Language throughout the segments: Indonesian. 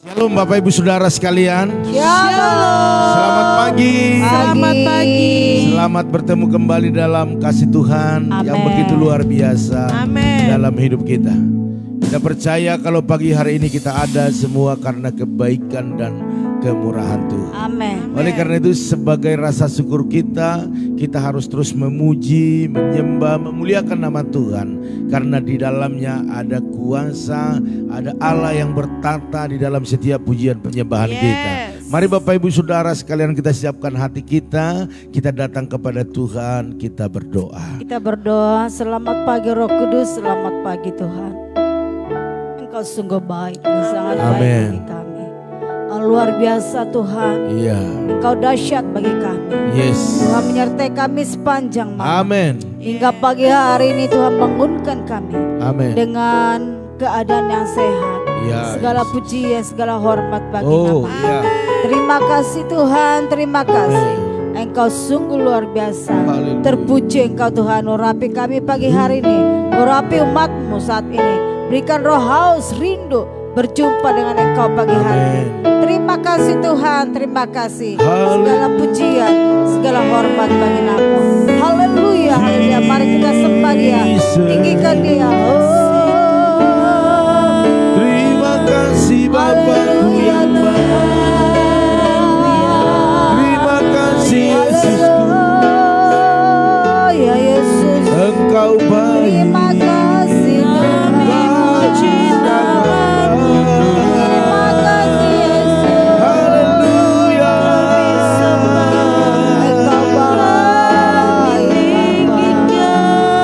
Shalom Bapak Ibu Saudara sekalian. Shalom. Selamat pagi. Selamat pagi. Selamat bertemu kembali dalam kasih Tuhan yang Amen. begitu luar biasa Amen. dalam hidup kita. Kita percaya kalau pagi hari ini kita ada semua karena kebaikan dan kemurahan Tuhan. Amin. Oleh karena itu sebagai rasa syukur kita harus terus memuji, menyembah, memuliakan nama Tuhan. Karena di dalamnya ada kuasa, ada Allah yang bertata di dalam setiap pujian penyembahan kita. Mari Bapak Ibu Saudara sekalian kita siapkan hati kita datang kepada Tuhan, kita berdoa. Kita berdoa, selamat pagi Roh Kudus, selamat pagi Tuhan. Engkau sungguh baik dan sangat baik Amen. bagi kami. Luar biasa Tuhan, Iya. Engkau dahsyat bagi kami. Yes. Tuhan menyertai kami sepanjang malam. Amin. Hingga pagi hari ini Tuhan bangunkan kami Amin. dengan keadaan yang sehat. Ya, Segala yes. pujian, segala hormat bagi Oh, nama. ya. Terima kasih Tuhan, terima kasih. Engkau sungguh luar biasa. Haleluya. Terpuji Engkau Tuhan, urapi kami pagi hari ini. Urapi umat-Mu saat ini. Berikan roh haus, rindu berjumpa dengan Engkau pagi hari ini. Terima kasih Tuhan, terima kasih. Segala pujian, segala hormat bagi nama-Mu. Haleluya, haleluya. Mari kita sembah Dia, tinggikan Dia. Terima kasih Bapakku yang baik. Terima kasih Yesusku. Ya Yesus, Engkau baik. terima kasih Tuhan. Terima kasih Yesus. Haleluya. Engkau baik, Bapa.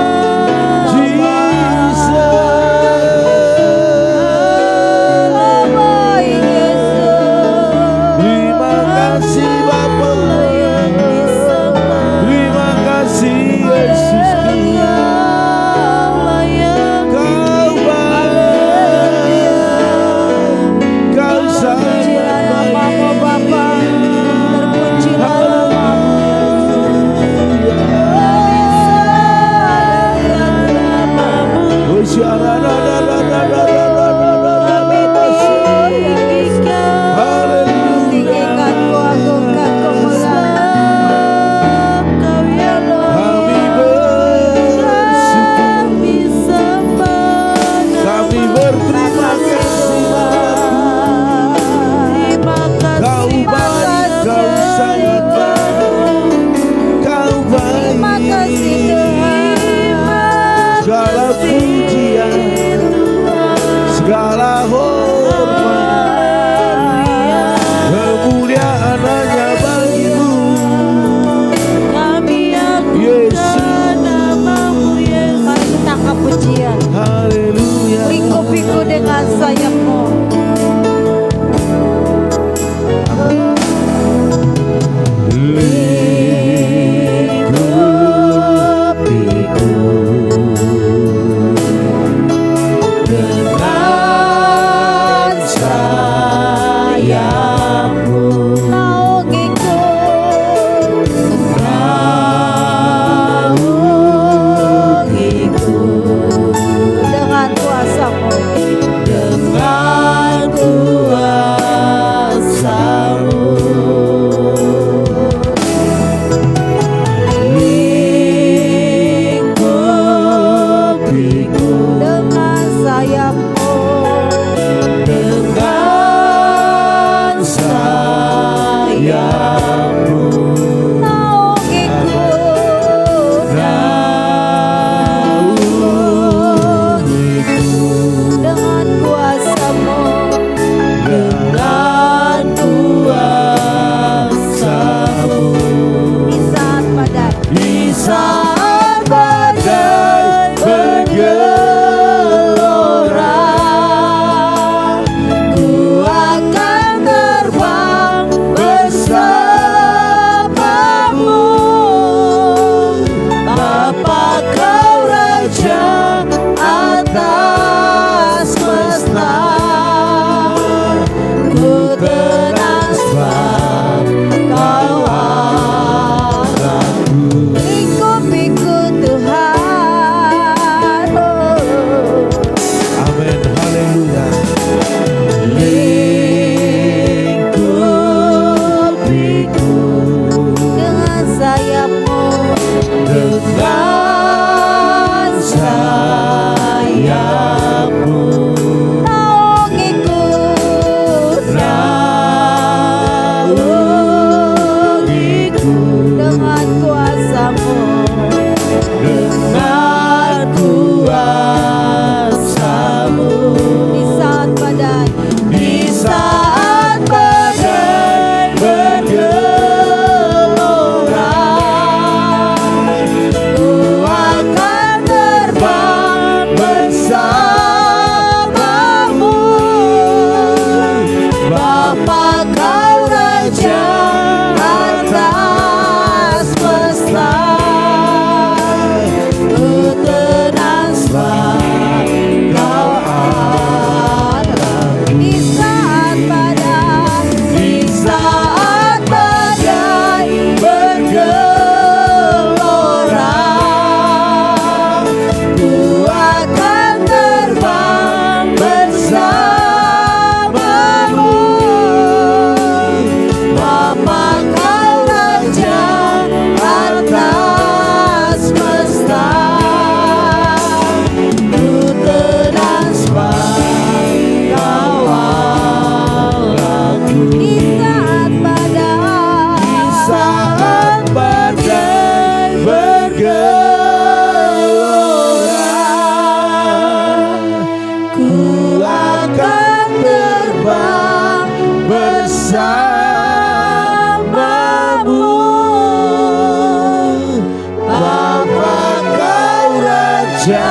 Raja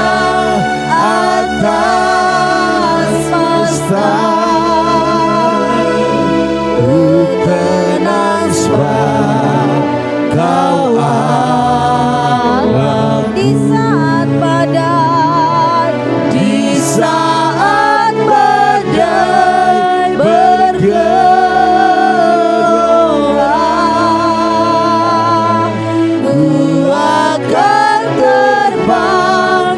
atas semesta, ku tenang sebab Kau Allah. Di saat badai, Di saat badai bergelora, ku akan terbang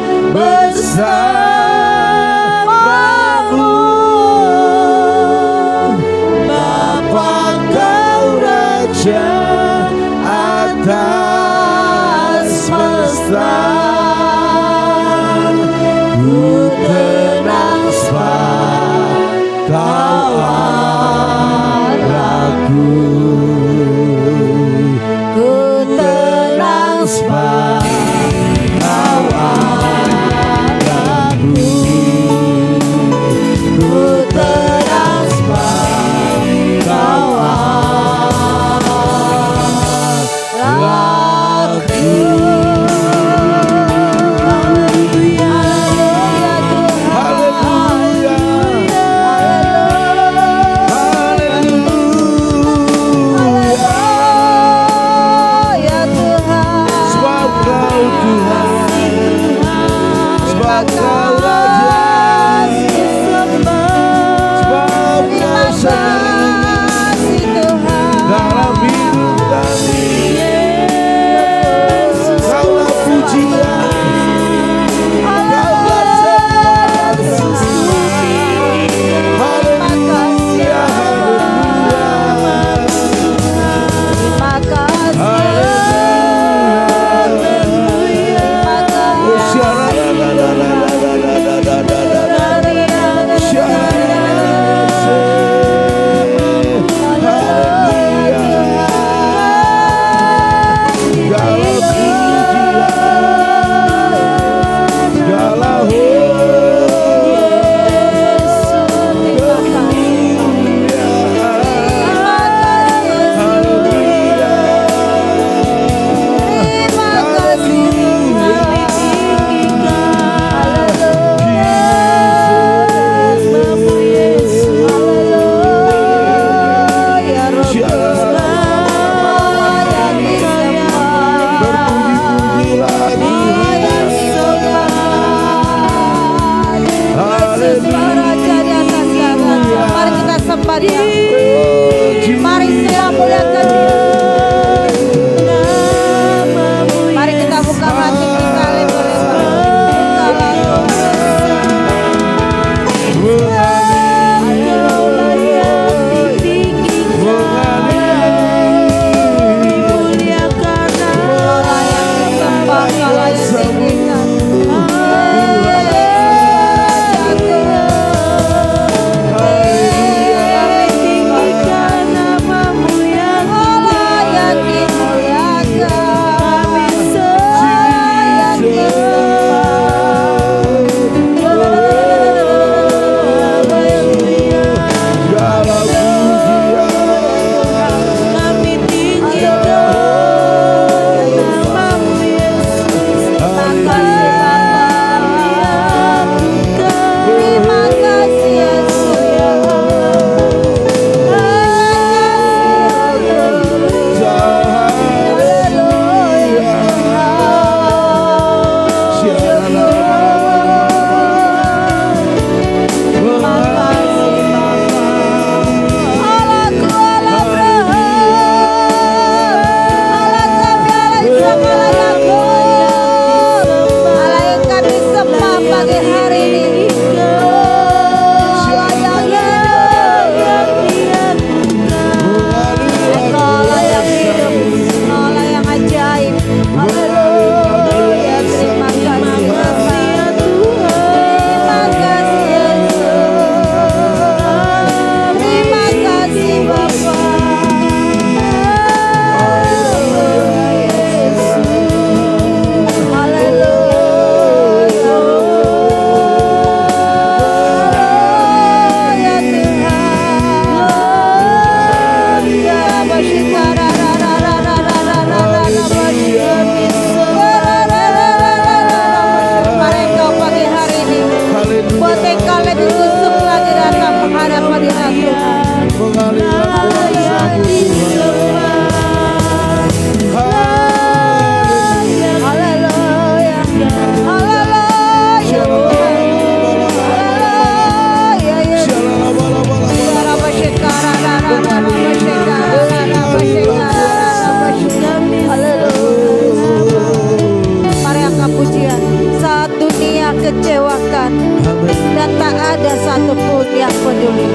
dan tak ada satupun yang peduli.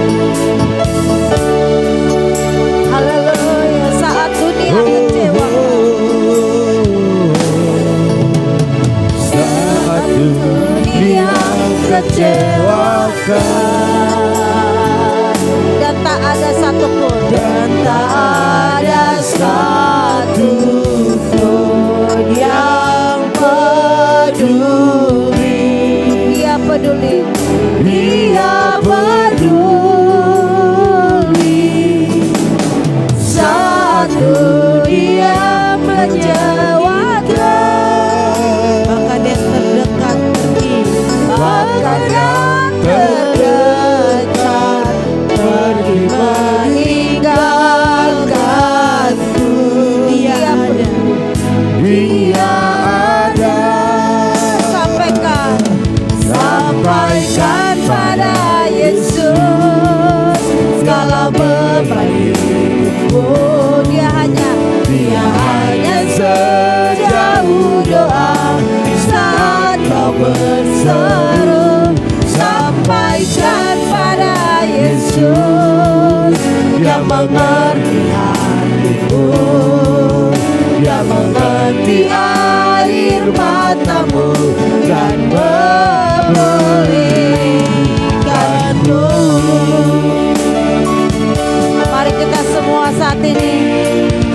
Haleluya. Saat dunia kecewakan, saat dunia kecewakan, dan tak ada satupun, dan tak ada satupun yang peduli. Dia peduli. Dia peduli saat dunia mengecewakan, Bahkan yang terdekat pergi, bahkan yang terdekat pergi meninggalkanku. Dia ada. Dia ada. Sampaikan Pada Yesus segala beban hidupku. Dia hanya sejauh doa saat kau berseru. Sampaikan pada Yesus, Dia mengerti hatimu, Dia mengerti air matamu dan memulihkanmu. Mari kita semua saat ini,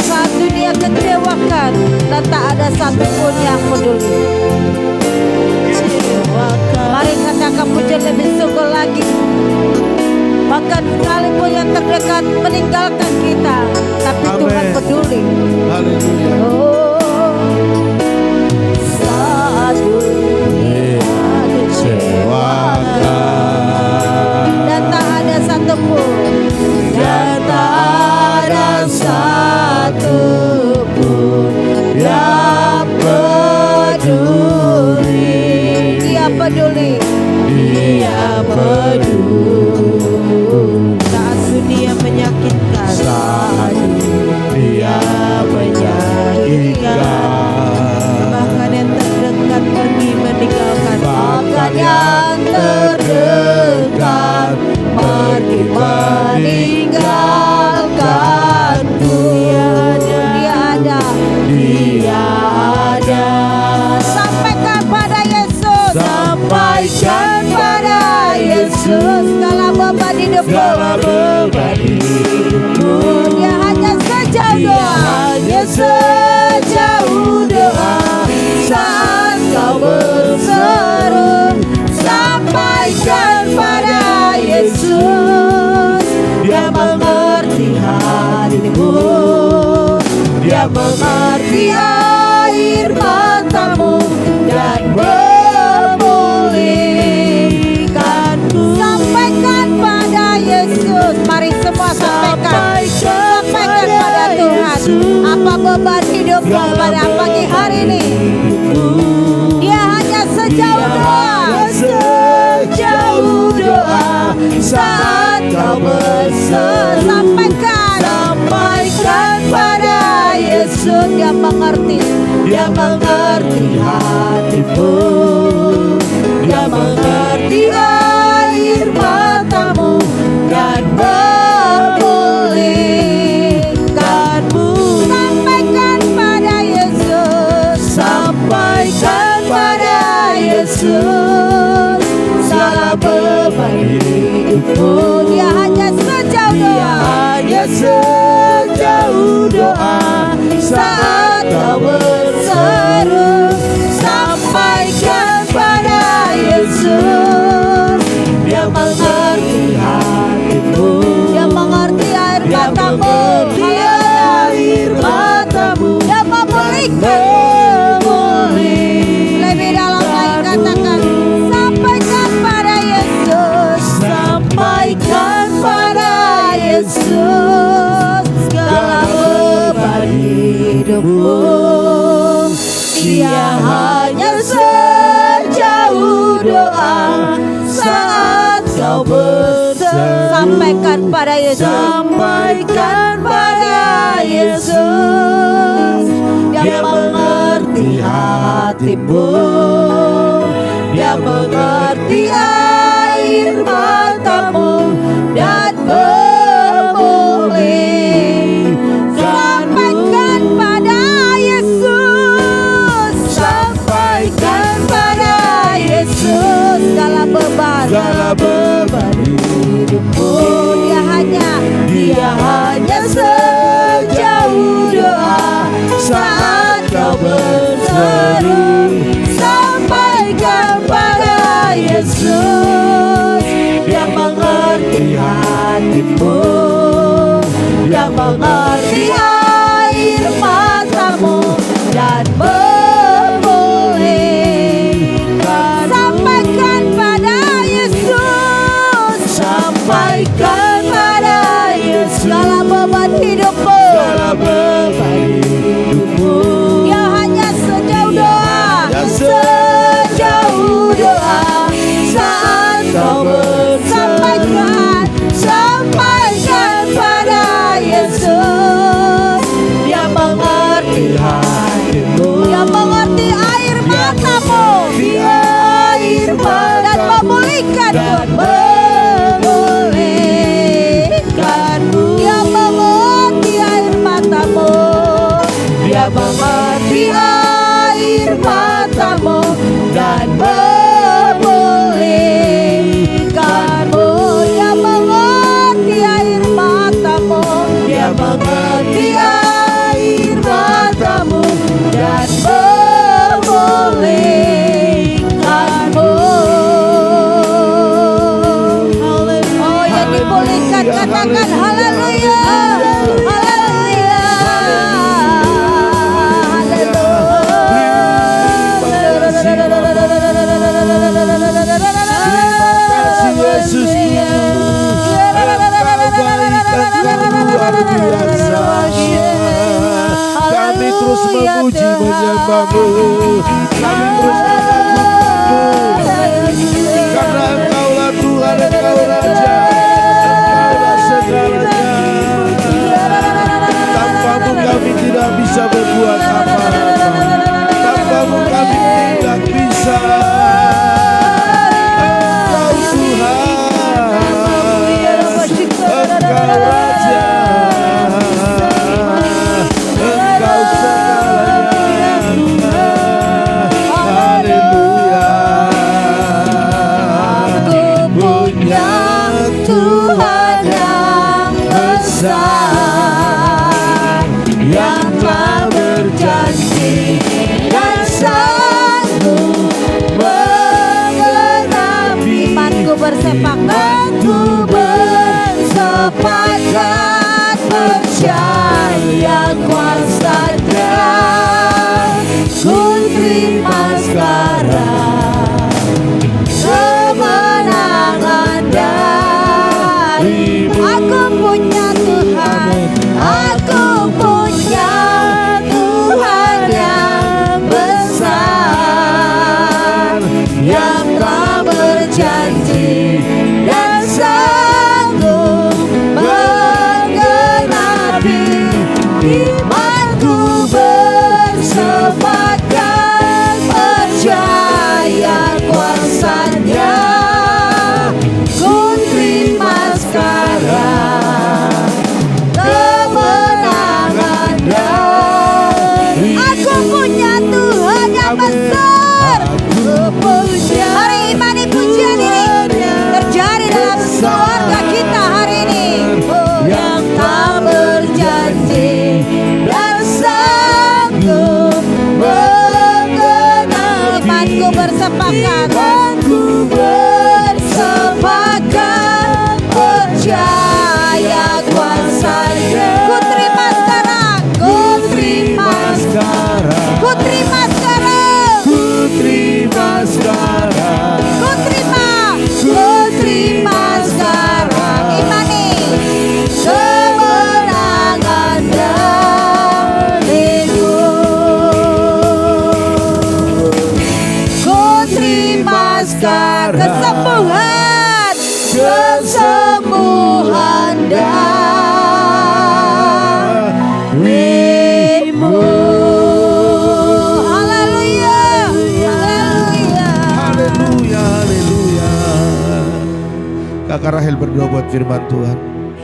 saat dunia kecewakan dan tak ada satupun yang peduli. Mari katakan pujian lebih sungguh lagi. Bahkan sekalipun yang terdekat meninggalkan kita, tapi Tuhan Amin. peduli. Haleluya. Oh, saat dunia kecewakan dan tak ada satupun, Dan tak ada satupun yang peduli. Dia peduli. Dia peduli Saat dunia menyakitkan, saat dia menyakitkan, bahkan yang terdekat pergi meninggalkan. bahkan yang terdekat pergi meninggalkanku. Dia ada. Dia ada. Sampaikan pada Yesus. Sampaikan pada Yesus Segala beban hidupmu. segala beban hidupku. Dia hanya sejauh Dia doa. hanya sejauh doa saat kau berseru. Sampaikan pada Yesus, Dia mengerti hatimu, Dia mengerti air matamu dan memulihkanmu. Sampaikan pada Yesus. Mari semua sampaikan. Sampaikan pada Tuhan apa beban hidupmu pada pagi hari ini. Dia hanya sejauh doa. Sejauh doa saat kau berseru. Sampaikan pada Yesus, Dia mengerti. Dia mengerti hatimu, Dia mengerti air matamu dan memulihkanmu. Sampaikan pada Yesus. Sampaikan pada Yesus segala beban hidupmu. Dia hanya sejauh Dia doa. hanya sejauh doa saat kau berseru. Sampaikan pada Yesus, Dia mengerti hatimu, Dia mengerti air Dia matamu. mengerti air matamu Dia memulihkan. Lebih dalam lagi katakan, sampaikan pada Yesus. Sampaikan pada Yesus segala beban hidupmu. Dia hanya sejauh doa saat kau berseru. Sampaikan pada Yesus. Sampaikan pada Yesus, Dia mengerti hatimu, Dia mengerti air hatimu, yang mengerti air matamu dan memulihkan. Sampaikan pada Yesus, sampaikan pada Yesus segala beban hidupmu, segala beban hidupmu. Ya hanya sejauh doa, sejauh doa saat kau bersampaikan, sampaikan pada Yesus. Dia mengerti hatimu, dia mengerti air matamu, air mata, dan memulihkan, Tuhan memulihkanmu. Dia mengerti air matamu, dia mengerti air matamu dan memulihkanmu. Dia mengerti air matamu, dia mengerti air matamu dan memulihkanmu. Oh, yang dipulihkan katakan haleluya, haleluya, Yesus, kami terus memuji menyembahmu, kami terus menyembahmu, karena Engkaulah Tuhan, Engkau Raja, Engkaulah segalanya. Tanpamu kami tidak bisa berbuat apa-apa, tanpamu kami tidak bisa. Yang telah berjanji dan sanggup menggenapi. Imanku bersepakat, ku bersepakat percaya kuasa-Nya. Ku terima sekarang kemenangan dari aku punya Tuhan, aku punya Tuhan yang besar, yang telah berjanji dan sanggup menggenapi. Imanku bersepakat percaya kuasa-Nya. Ku terima sekarang kemenangan dari aku punya Tuhan yang besar. Aku punya. Hari imani pujian ini terjadi dalam keluarga kita hari ini. Yang tak berjanji dan sanggup menggenapi. Imanku bersepakat, imanku bersepakat percaya kuasa-Nya. Ku terima sekarang, ku terima sekarang, ku terima sekarang, ku terima sekarang, ku terima sekarang. Imani kemenangan dariku. Ku terima sekarang kesembuhan, kesembuhan darimu. Haleluya, haleluya, Haleluya, haleluya. Kakak Rahel berdoa buat firman Tuhan.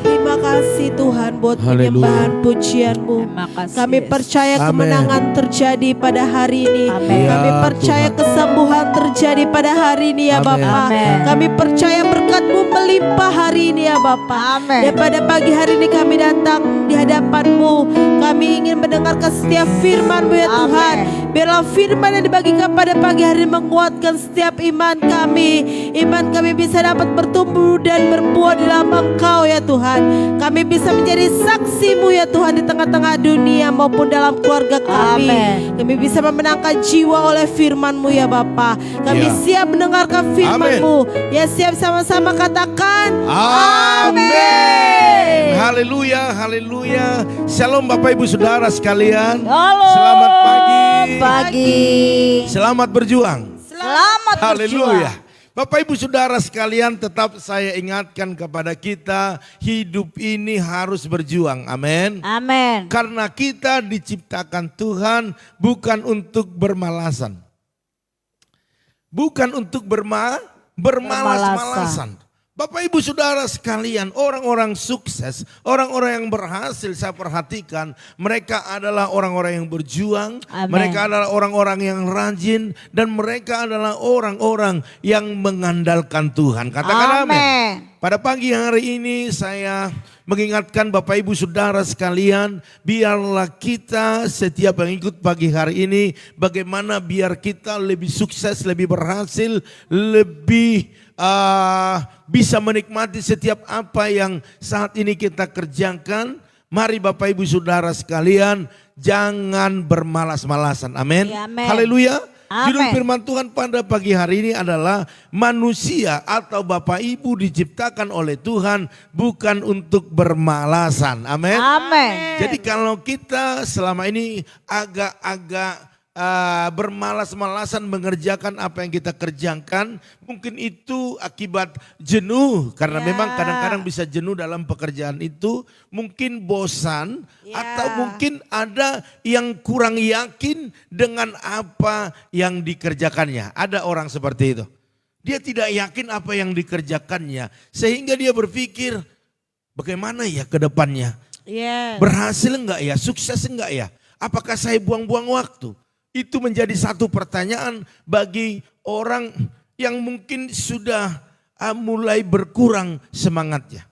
Terima kasih Tuhan buat Haleluya. penyembahan pujian-Mu. Terima kasih, Kami Yesus. percaya Amin. kemenangan terjadi pada hari ini. Amin. Kami Ya, percaya Tuhan. kesembuhan terjadi pada hari ini ya Amin. Bapa. Amin. Kami percaya berkat-Mu melimpah hari ini ya Bapa. Amin. Dan pada pagi hari ini kami datang di hadapan-Mu. Kami ingin mendengarkan setiap firman-Mu ya Amin. Tuhan. Biarlah firman yang dibagikan pada pagi hari ini menguatkan setiap iman kami. Iman kami bisa dapat bertumbuh dan berbuah di dalam Engkau ya Tuhan. Kami bisa menjadi saksi-Mu ya Tuhan di tengah-tengah dunia maupun dalam keluarga kami. Amin. Kami bisa memenangkan jiwa oleh firman-Mu ya Bapa. Kami Ya. siap mendengarkan firman-Mu. Ya siap sama-sama katakan Amin. Haleluya, haleluya. Shalom Bapak Ibu Saudara sekalian. Halo. Selamat pagi. Pagi. Selamat berjuang. Selamat Haleluya. berjuang. Bapak Ibu Saudara sekalian, tetap saya ingatkan kepada kita, hidup ini harus berjuang. Amin. Amin. Karena kita diciptakan Tuhan bukan untuk bermalasan. Bukan untuk bermalas-malasan. Bapak Ibu Saudara sekalian, orang-orang sukses, orang-orang yang berhasil saya perhatikan, mereka adalah orang-orang yang berjuang, Amin. mereka adalah orang-orang yang rajin, dan mereka adalah orang-orang yang mengandalkan Tuhan. Katakan amin. Amin. Pada pagi hari ini saya mengingatkan Bapak Ibu Saudara sekalian, biarlah kita setiap yang ikut pagi hari ini, bagaimana biar kita lebih sukses, lebih berhasil, lebih bisa menikmati setiap apa yang saat ini kita kerjakan. Mari Bapak Ibu Saudara sekalian, jangan bermalas-malasan. Amin. Ya, amin. Haleluya. Amin. Judul firman Tuhan pada pagi hari ini adalah manusia atau Bapak Ibu diciptakan oleh Tuhan bukan untuk bermalasan. Amin. Amin. Jadi kalau kita selama ini agak-agak bermalas-malasan mengerjakan apa yang kita kerjakan, mungkin itu akibat jenuh, karena Ya. memang kadang-kadang bisa jenuh dalam pekerjaan itu, mungkin bosan, Ya. atau mungkin ada yang kurang yakin dengan apa yang dikerjakannya. Ada orang seperti itu. Dia tidak yakin apa yang dikerjakannya, sehingga dia berpikir bagaimana ya ke depannya? Yes. Berhasil enggak ya? Sukses enggak ya? Apakah saya buang-buang waktu? Itu menjadi satu pertanyaan bagi orang yang mungkin sudah mulai berkurang semangatnya.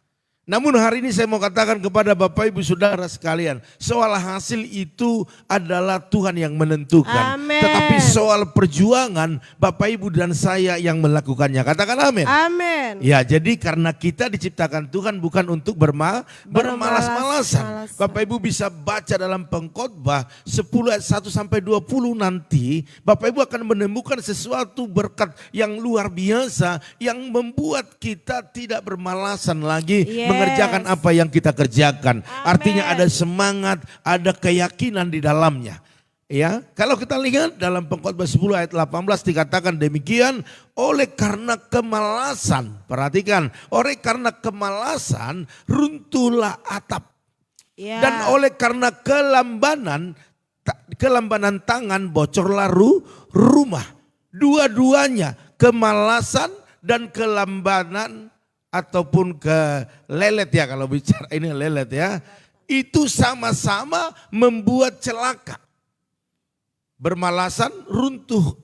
Namun hari ini saya mau katakan kepada Bapak Ibu Saudara sekalian, soal hasil itu adalah Tuhan yang menentukan. Amin. Tetapi soal perjuangan Bapak Ibu dan saya yang melakukannya. Katakan amin. Amin. Ya, jadi karena kita diciptakan Tuhan bukan untuk bermalas-malasan. Bermalas-malasan. Bapak Ibu bisa baca dalam Pengkhotbah 10 ayat 1 sampai 20 nanti, Bapak Ibu akan menemukan sesuatu berkat yang luar biasa yang membuat kita tidak bermalasan lagi Yes. mengerjakan apa yang kita kerjakan. Amin. Artinya ada semangat, ada keyakinan di dalamnya. Ya, kalau kita lihat dalam Pengkhotbah 10 ayat 18 dikatakan demikian, oleh karena kemalasan, perhatikan, oleh karena kemalasan runtuhlah atap. Ya. Dan oleh karena kelambanan tangan bocorlah rumah. Dua-duanya, kemalasan dan kelambanan ataupun kelelet ya, kalau bicara ini lelet ya. Itu sama-sama membuat celaka. Bermalasan runtuh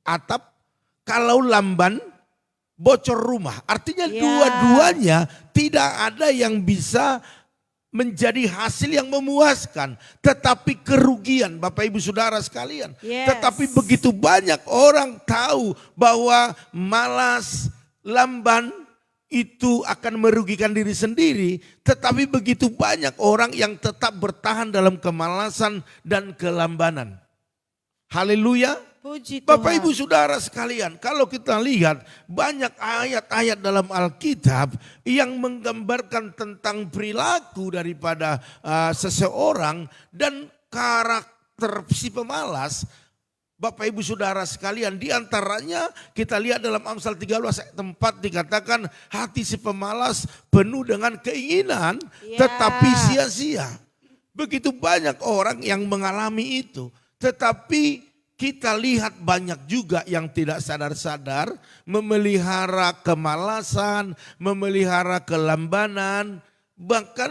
atap, kalau lamban bocor rumah. Artinya Ya. dua-duanya tidak ada yang bisa menjadi hasil yang memuaskan. Tetapi kerugian Bapak Ibu Saudara sekalian. Yes. Tetapi begitu banyak orang tahu bahwa malas, lamban itu akan merugikan diri sendiri. Tetapi begitu banyak orang yang tetap bertahan dalam kemalasan dan kelambanan. Haleluya. Puji Bapak Tuhan. Ibu Saudara sekalian, kalau kita lihat banyak ayat-ayat dalam Alkitab yang menggambarkan tentang perilaku daripada seseorang dan karakter si pemalas. Bapak Ibu Saudara sekalian, di antaranya kita lihat dalam Amsal 13 ayat 4 dikatakan hati si pemalas penuh dengan keinginan Ya. tetapi sia-sia. Begitu banyak orang yang mengalami itu. Tetapi kita lihat banyak juga yang tidak sadar-sadar memelihara kemalasan, memelihara kelambanan, bahkan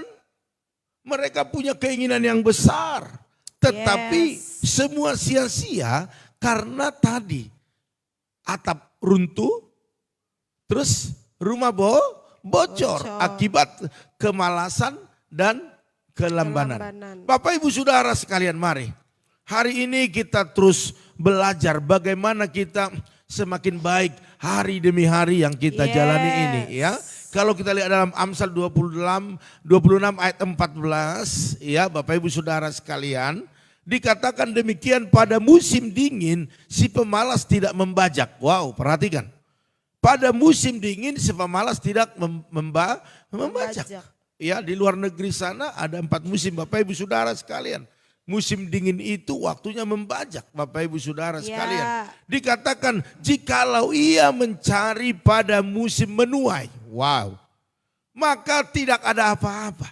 Mereka punya keinginan yang besar. Tetapi semua sia-sia karena tadi atap runtuh, terus rumah bocor akibat kemalasan dan kelambanan. Bapak Ibu Saudara sekalian, mari. Hari ini kita terus belajar bagaimana kita semakin baik hari demi hari yang kita jalani ini ya. Kalau kita lihat dalam Amsal 26 ayat 14 ya Bapak Ibu Saudara sekalian, dikatakan demikian, pada musim dingin si pemalas tidak membajak. Wow, perhatikan. Pada musim dingin si pemalas tidak membajak. Ya, di luar negeri sana ada 4 musim Bapak Ibu Saudara sekalian. Musim dingin itu waktunya membajak Bapak Ibu Saudara sekalian. Dikatakan jikalau ia mencari pada musim menuai. Wow. Maka tidak ada apa-apa.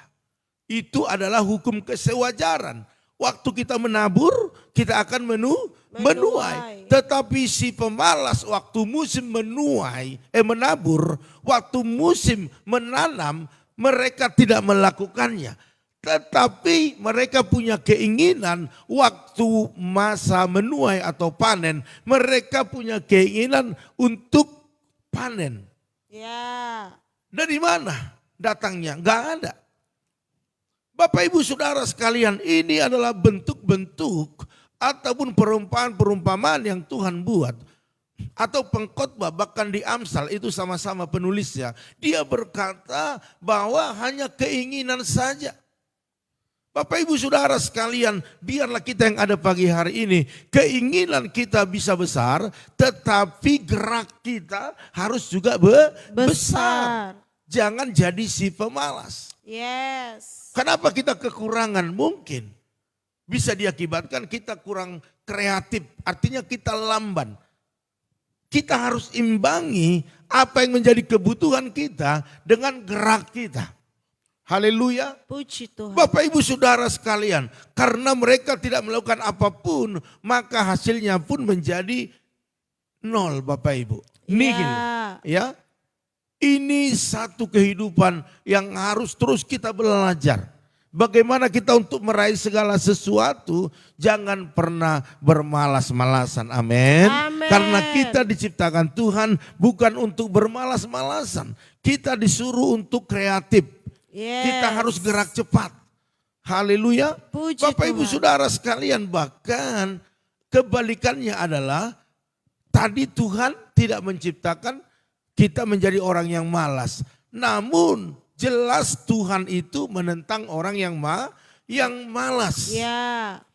Itu adalah hukum kesewajaran. Waktu kita menabur kita akan menuai. Tetapi si pemalas waktu musim menabur, waktu musim menanam mereka tidak melakukannya. Tetapi mereka punya keinginan waktu masa menuai atau panen. Mereka punya keinginan untuk panen. Ya. Dari mana datangnya? Enggak ada. Bapak Ibu Saudara sekalian, ini adalah bentuk-bentuk ataupun perumpamaan-perumpamaan yang Tuhan buat. Atau pengkhotbah, bahkan di Amsal itu sama-sama penulisnya. Dia berkata bahwa hanya keinginan saja. Bapak Ibu Saudara sekalian, biarlah kita yang ada pagi hari ini, keinginan kita bisa besar, tetapi gerak kita harus juga besar. Jangan jadi si pemalas. Yes. Kenapa kita kekurangan? Mungkin bisa diakibatkan kita kurang kreatif, artinya kita lamban. Kita harus imbangi apa yang menjadi kebutuhan kita dengan gerak kita. Haleluya. Puji Tuhan. Bapak Ibu Saudara sekalian, karena mereka tidak melakukan apapun, maka hasilnya pun menjadi nol Bapak Ibu. Nihil. Ya. Ini satu kehidupan yang harus terus kita belajar. Bagaimana kita untuk meraih segala sesuatu, jangan pernah bermalas-malasan. Amin. Karena kita diciptakan Tuhan bukan untuk bermalas-malasan. Kita disuruh untuk kreatif. Kita harus gerak cepat. Haleluya. Bapak Ibu Saudara sekalian, bahkan kebalikannya adalah tadi Tuhan tidak menciptakan kita menjadi orang yang malas. Namun jelas Tuhan itu menentang orang yang malas. Ya.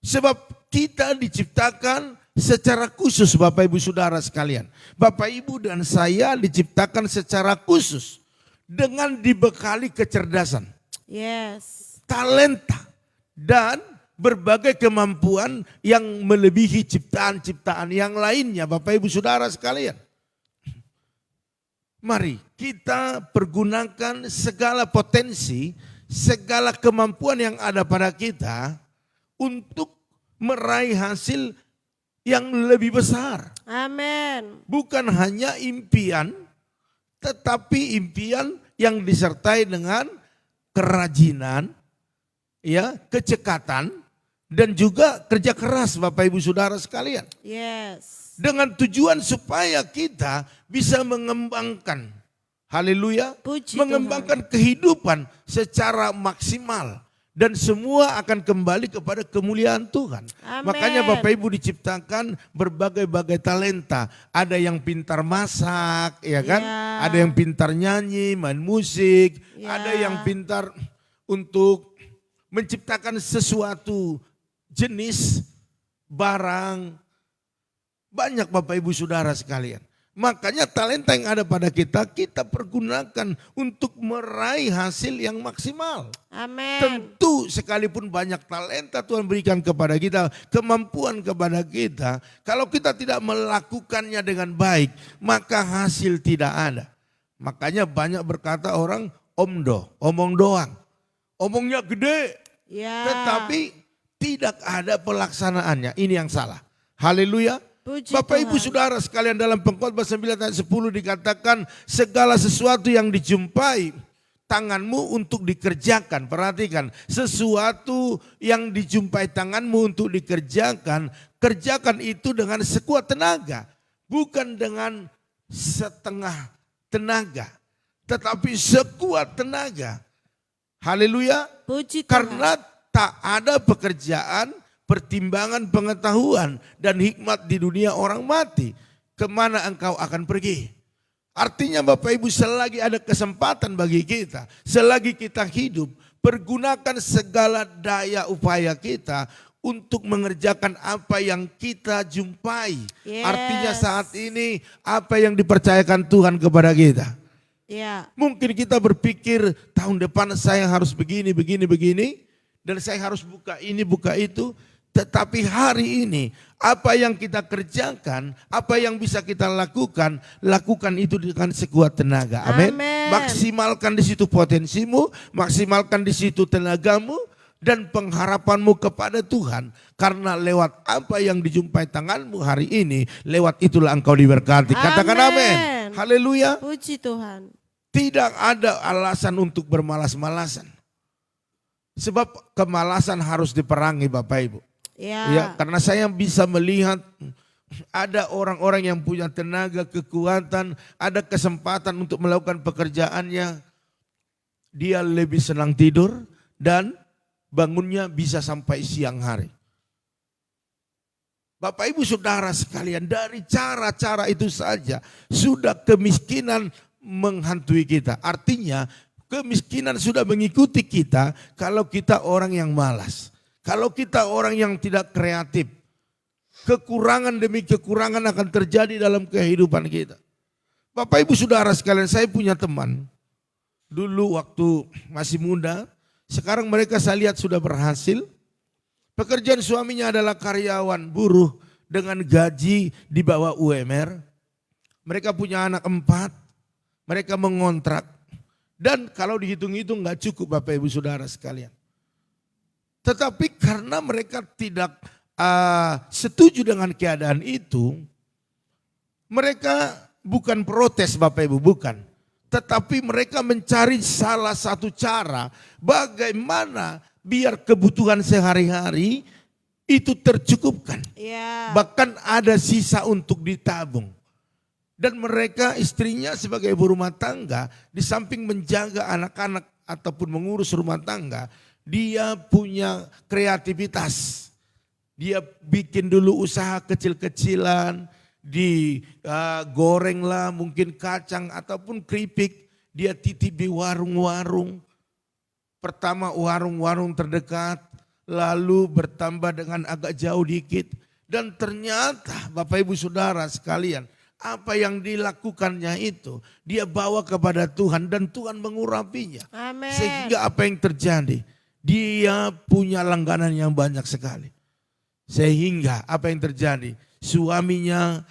Sebab kita diciptakan secara khusus Bapak Ibu Saudara sekalian. Bapak Ibu dan saya diciptakan secara khusus. Dengan dibekali kecerdasan, talenta, dan berbagai kemampuan yang melebihi ciptaan-ciptaan yang lainnya Bapak Ibu Saudara sekalian. Mari kita pergunakan segala potensi, segala kemampuan yang ada pada kita untuk meraih hasil yang lebih besar. Amin. Bukan hanya impian, tetapi impian yang disertai dengan kerajinan, ya, kecekatan, dan juga kerja keras Bapak Ibu Saudara sekalian. Yes. Dengan tujuan supaya kita bisa mengembangkan, haleluya, mengembangkan kehidupan secara maksimal. Dan semua akan kembali kepada kemuliaan Tuhan. Amen. Makanya Bapak Ibu diciptakan berbagai-bagai talenta. Ada yang pintar masak, ya kan? Ada yang pintar nyanyi, main musik. Ada yang pintar untuk menciptakan sesuatu jenis barang. Banyak Bapak Ibu Saudara sekalian. Makanya talenta yang ada pada kita, kita pergunakan untuk meraih hasil yang maksimal. Amin. Tentu sekalipun banyak talenta Tuhan berikan kepada kita, kemampuan kepada kita. Kalau kita tidak melakukannya dengan baik, maka hasil tidak ada. Makanya banyak berkata orang omong doang. Omongnya gede, tetapi tidak ada pelaksanaannya. Ini yang salah. Haleluya. Bapak Ibu Saudara sekalian, dalam Pengkhotbah 9 ayat 10 dikatakan segala sesuatu yang dijumpai tanganmu untuk dikerjakan. Perhatikan, sesuatu yang dijumpai tanganmu untuk dikerjakan, kerjakan itu dengan sekuat tenaga. Bukan dengan setengah tenaga, tetapi sekuat tenaga. Haleluya. Puji Tuhan. Karena tak ada pekerjaan, pertimbangan pengetahuan, dan hikmat di dunia orang mati. Kemana engkau akan pergi? Artinya Bapak Ibu, selagi ada kesempatan bagi kita, selagi kita hidup, pergunakan segala daya upaya kita untuk mengerjakan apa yang kita jumpai. Yes. Artinya saat ini apa yang dipercayakan Tuhan kepada kita. Ya. Mungkin kita berpikir tahun depan saya harus begini, dan saya harus buka ini, buka itu. Tetapi hari ini apa yang kita kerjakan, apa yang bisa kita lakukan, lakukan itu dengan sekuat tenaga. Amin. Amin. Maksimalkan di situ potensimu, maksimalkan di situ tenagamu dan pengharapanmu kepada Tuhan. Karena lewat apa yang dijumpai tanganmu hari ini, lewat itulah engkau diberkati. Katakan amin. Haleluya. Puji Tuhan. Tidak ada alasan untuk bermalas-malasan. Sebab kemalasan harus diperangi Bapak Ibu. Ya, karena saya bisa melihat ada orang-orang yang punya tenaga, kekuatan, ada kesempatan untuk melakukan pekerjaannya. Dia lebih senang tidur dan bangunnya bisa sampai siang hari. Bapak Ibu Saudara sekalian, dari cara-cara itu saja sudah kemiskinan menghantui kita. Artinya kemiskinan sudah mengikuti kita kalau kita orang yang malas. Kalau kita orang yang tidak kreatif, kekurangan demi kekurangan akan terjadi dalam kehidupan kita. Bapak Ibu Saudara sekalian, saya punya teman. Dulu waktu masih muda, sekarang mereka saya lihat sudah berhasil. Pekerjaan suaminya adalah karyawan buruh dengan gaji di bawah UMR. Mereka punya anak 4, mereka mengontrak. Dan kalau dihitung-hitung gak cukup Bapak Ibu Saudara sekalian. Tetapi karena mereka tidak setuju dengan keadaan itu, mereka bukan protes Bapak Ibu, bukan. Tetapi mereka mencari salah satu cara bagaimana biar kebutuhan sehari-hari itu tercukupkan. Ya. Bahkan ada sisa untuk ditabung. Dan mereka istrinya sebagai ibu rumah tangga, di samping menjaga anak-anak ataupun mengurus rumah tangga, dia punya kreativitas. Dia bikin dulu usaha kecil-kecilan, digoreng lah mungkin kacang ataupun keripik. Dia titip di warung-warung. Pertama warung-warung terdekat, lalu bertambah dengan agak jauh dikit. Dan ternyata Bapak Ibu Saudara sekalian, apa yang dilakukannya itu dia bawa kepada Tuhan dan Tuhan mengurapinya. Amin. Sehingga apa yang terjadi? Dia punya langganan yang banyak sekali. Sehingga apa yang terjadi? Suaminya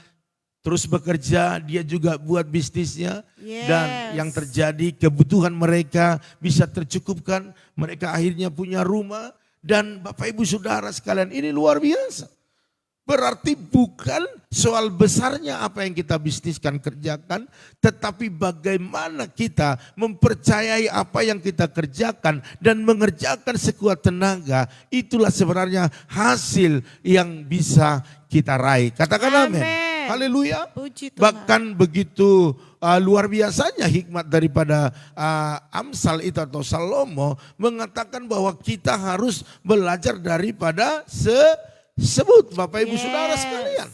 terus bekerja, dia juga buat bisnisnya. Yes. Dan yang terjadi kebutuhan mereka bisa tercukupkan. Mereka akhirnya punya rumah. Dan Bapak Ibu Saudara sekalian, ini luar biasa. Berarti bukan soal besarnya apa yang kita bisniskan kerjakan, tetapi bagaimana kita mempercayai apa yang kita kerjakan dan mengerjakan sekuat tenaga. Itulah sebenarnya hasil yang bisa kita raih. Katakan amin. Haleluya. Puji Tuhan. Bahkan begitu luar biasanya hikmat daripada Amsal itu atau Salomo mengatakan bahwa kita harus belajar daripada sebut Bapak Ibu Saudara sekalian.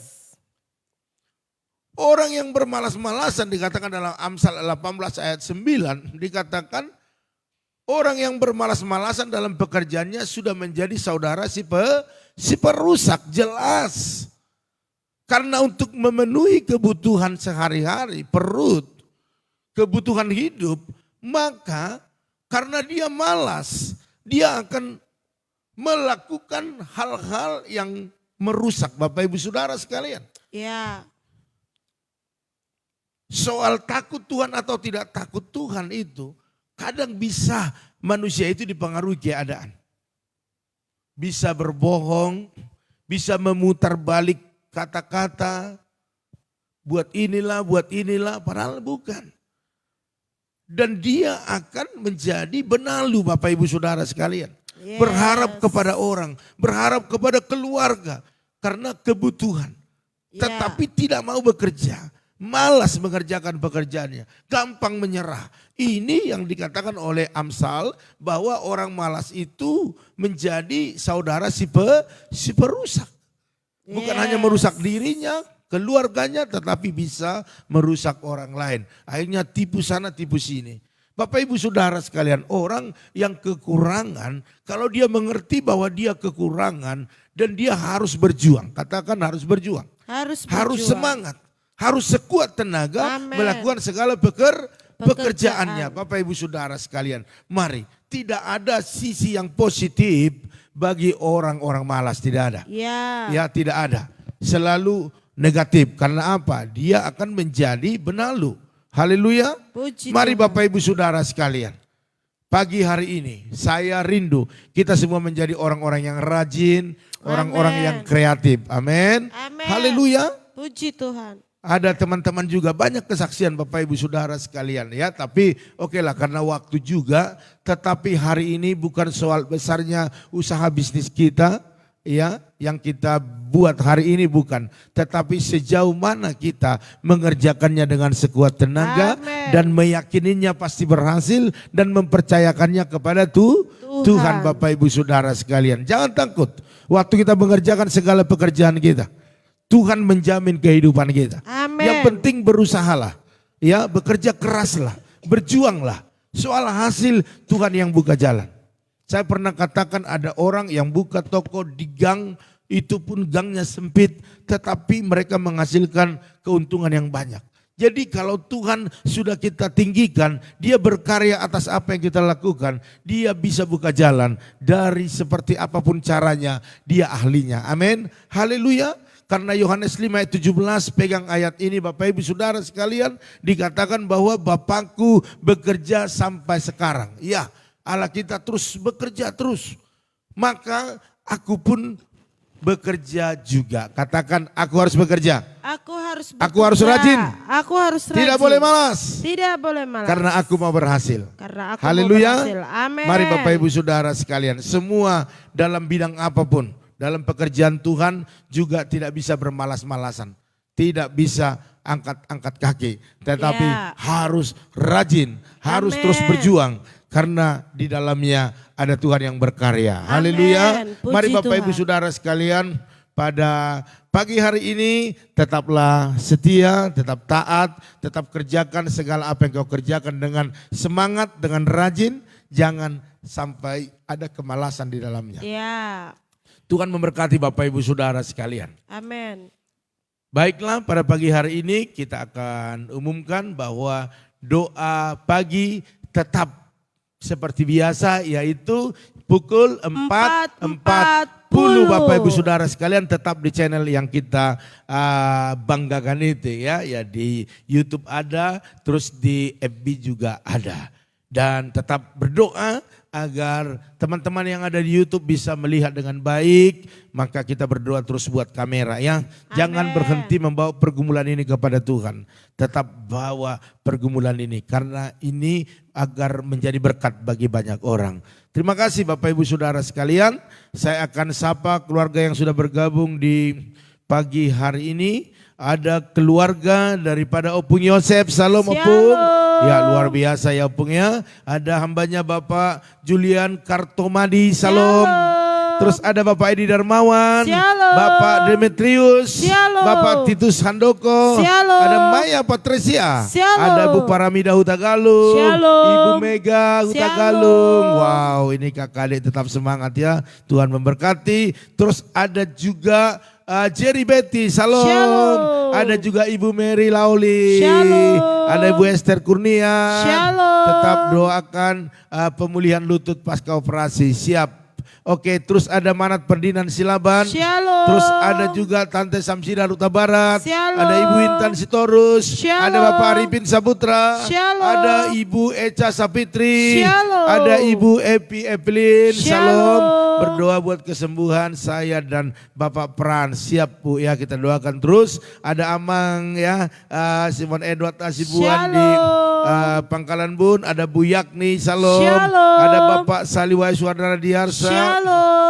Orang yang bermalas-malasan dikatakan dalam Amsal 18 ayat 9 dikatakan orang yang bermalas-malasan dalam pekerjaannya sudah menjadi saudara si perusak. Jelas. Karena untuk memenuhi kebutuhan sehari-hari, perut, kebutuhan hidup, maka karena dia malas, dia akan melakukan hal-hal yang merusak Bapak Ibu Saudara sekalian. Ya. Soal takut Tuhan atau tidak takut Tuhan itu kadang bisa manusia itu dipengaruhi keadaan. Bisa berbohong, bisa memutar balik kata-kata, buat inilah, padahal bukan. Dan dia akan menjadi benalu Bapak Ibu Saudara sekalian. Yes. Berharap kepada orang, berharap kepada keluarga karena kebutuhan. Ya. Tetapi tidak mau bekerja, malas mengerjakan pekerjaannya, gampang menyerah. Ini yang dikatakan oleh Amsal bahwa orang malas itu menjadi saudara si perusak. Bukan hanya merusak dirinya, keluarganya, tetapi bisa merusak orang lain. Akhirnya tipu sana, tipu sini. Bapak Ibu Saudara sekalian, orang yang kekurangan, kalau dia mengerti bahwa dia kekurangan dan dia harus berjuang. Katakan harus berjuang. Harus semangat. Harus sekuat tenaga melakukan segala pekerjaannya. Bapak Ibu Saudara sekalian, mari. Tidak ada sisi yang positif bagi orang-orang malas, tidak ada. Ya, tidak ada. Selalu negatif. Karena apa? Dia akan menjadi benalu. Haleluya. Mari Bapak Ibu Saudara sekalian. Pagi hari ini saya rindu kita semua menjadi orang-orang yang rajin, orang-orang yang kreatif. Amin. Haleluya. Puji Tuhan. Ada teman-teman juga banyak kesaksian Bapak Ibu Saudara sekalian ya. Tapi okelah karena waktu juga. Tetapi hari ini bukan soal besarnya usaha bisnis kita ya. Yang kita buat hari ini bukan. Tetapi sejauh mana kita mengerjakannya dengan sekuat tenaga. Dan meyakininya pasti berhasil. Dan mempercayakannya kepada Tuhan Bapak Ibu Saudara sekalian. Jangan takut waktu kita mengerjakan segala pekerjaan kita. Tuhan menjamin kehidupan kita. Amin. Yang penting berusahalah. Ya, bekerja keraslah, berjuanglah. Soal hasil Tuhan yang buka jalan. Saya pernah katakan ada orang yang buka toko di gang, itu pun gangnya sempit, tetapi mereka menghasilkan keuntungan yang banyak. Jadi kalau Tuhan sudah kita tinggikan, dia berkarya atas apa yang kita lakukan, dia bisa buka jalan dari seperti apapun caranya, dia ahlinya. Amin. Haleluya. Karena Yohanes 5 ayat 17 pegang ayat ini Bapak Ibu Saudara sekalian, dikatakan bahwa Bapakku bekerja sampai sekarang. Ya, Allah kita terus bekerja terus. Maka aku pun bekerja juga. Katakan aku harus bekerja. Aku harus bekerja. Aku harus rajin. Aku harus rajin. Tidak boleh malas. Tidak boleh malas. Karena aku mau berhasil. Karena aku Haleluya. mau berhasil. Amin. Mari Bapak Ibu Saudara sekalian, semua dalam bidang apapun. Dalam pekerjaan Tuhan juga tidak bisa bermalas-malasan. Tidak bisa angkat-angkat kaki. Tetapi harus rajin. Harus terus berjuang. Karena di dalamnya ada Tuhan yang berkarya. Haleluya. Mari Bapak Ibu Saudara sekalian. Pada pagi hari ini tetaplah setia, tetap taat. Tetap kerjakan segala apa yang kau kerjakan dengan semangat, dengan rajin. Jangan sampai ada kemalasan di dalamnya. Ya. Tuhan memberkati Bapak Ibu Saudara sekalian. Amin. Baiklah, pada pagi hari ini kita akan umumkan bahwa doa pagi tetap seperti biasa, yaitu pukul 4.40. Bapak Ibu Saudara sekalian tetap di channel yang kita banggakan itu ya di YouTube ada, terus di FB juga ada. Dan tetap berdoa agar teman-teman yang ada di YouTube bisa melihat dengan baik. Maka kita berdoa terus buat kamera ya. Jangan berhenti membawa pergumulan ini kepada Tuhan. Tetap bawa pergumulan ini. Karena ini agar menjadi berkat bagi banyak orang. Terima kasih Bapak Ibu Saudara sekalian. Saya akan sapa keluarga yang sudah bergabung di pagi hari ini. Ada keluarga daripada Opung Yosef. Salam Opung. Ya luar biasa ya Opung ya. Ada hambanya Bapak Julian Kartomadi. Salam. Terus ada Bapak Edi Darmawan. Shalom. Bapak Demetrius. Shalom. Bapak Titus Handoko. Shalom. Ada Maya Patricia. Shalom. Ada Bu Paramida Hutagalung. Shalom. Ibu Mega Hutagalung. Wow, ini kakak adik tetap semangat ya. Tuhan memberkati. Terus ada juga Jerry Betty, salam. Shalom. Ada juga Ibu Mary Lauli. Shalom. Ada Ibu Esther Kurnia. Shalom. Tetap doakan pemulihan lutut pasca operasi. Siap. Oke, terus ada Manat Ferdinand Silaban. Shalom. Terus ada juga Tante Samsida Ruta Barat. Shalom. Ada Ibu Intan Sitorus. Shalom. Ada Bapak Arifin Saputra. Shalom. Ada Ibu Eca Sapitri. Shalom. Ada Ibu Epi Evelyn. Shalom. Salam. berdoa buat kesembuhan saya dan Bapak Pran. Siap Bu ya, kita doakan terus. Ada Amang ya, Simon Edward Asibuan di Pangkalan Bun. Ada Bu Yakni, Shalom. Ada Bapak Saliwai Suardana Diarsa.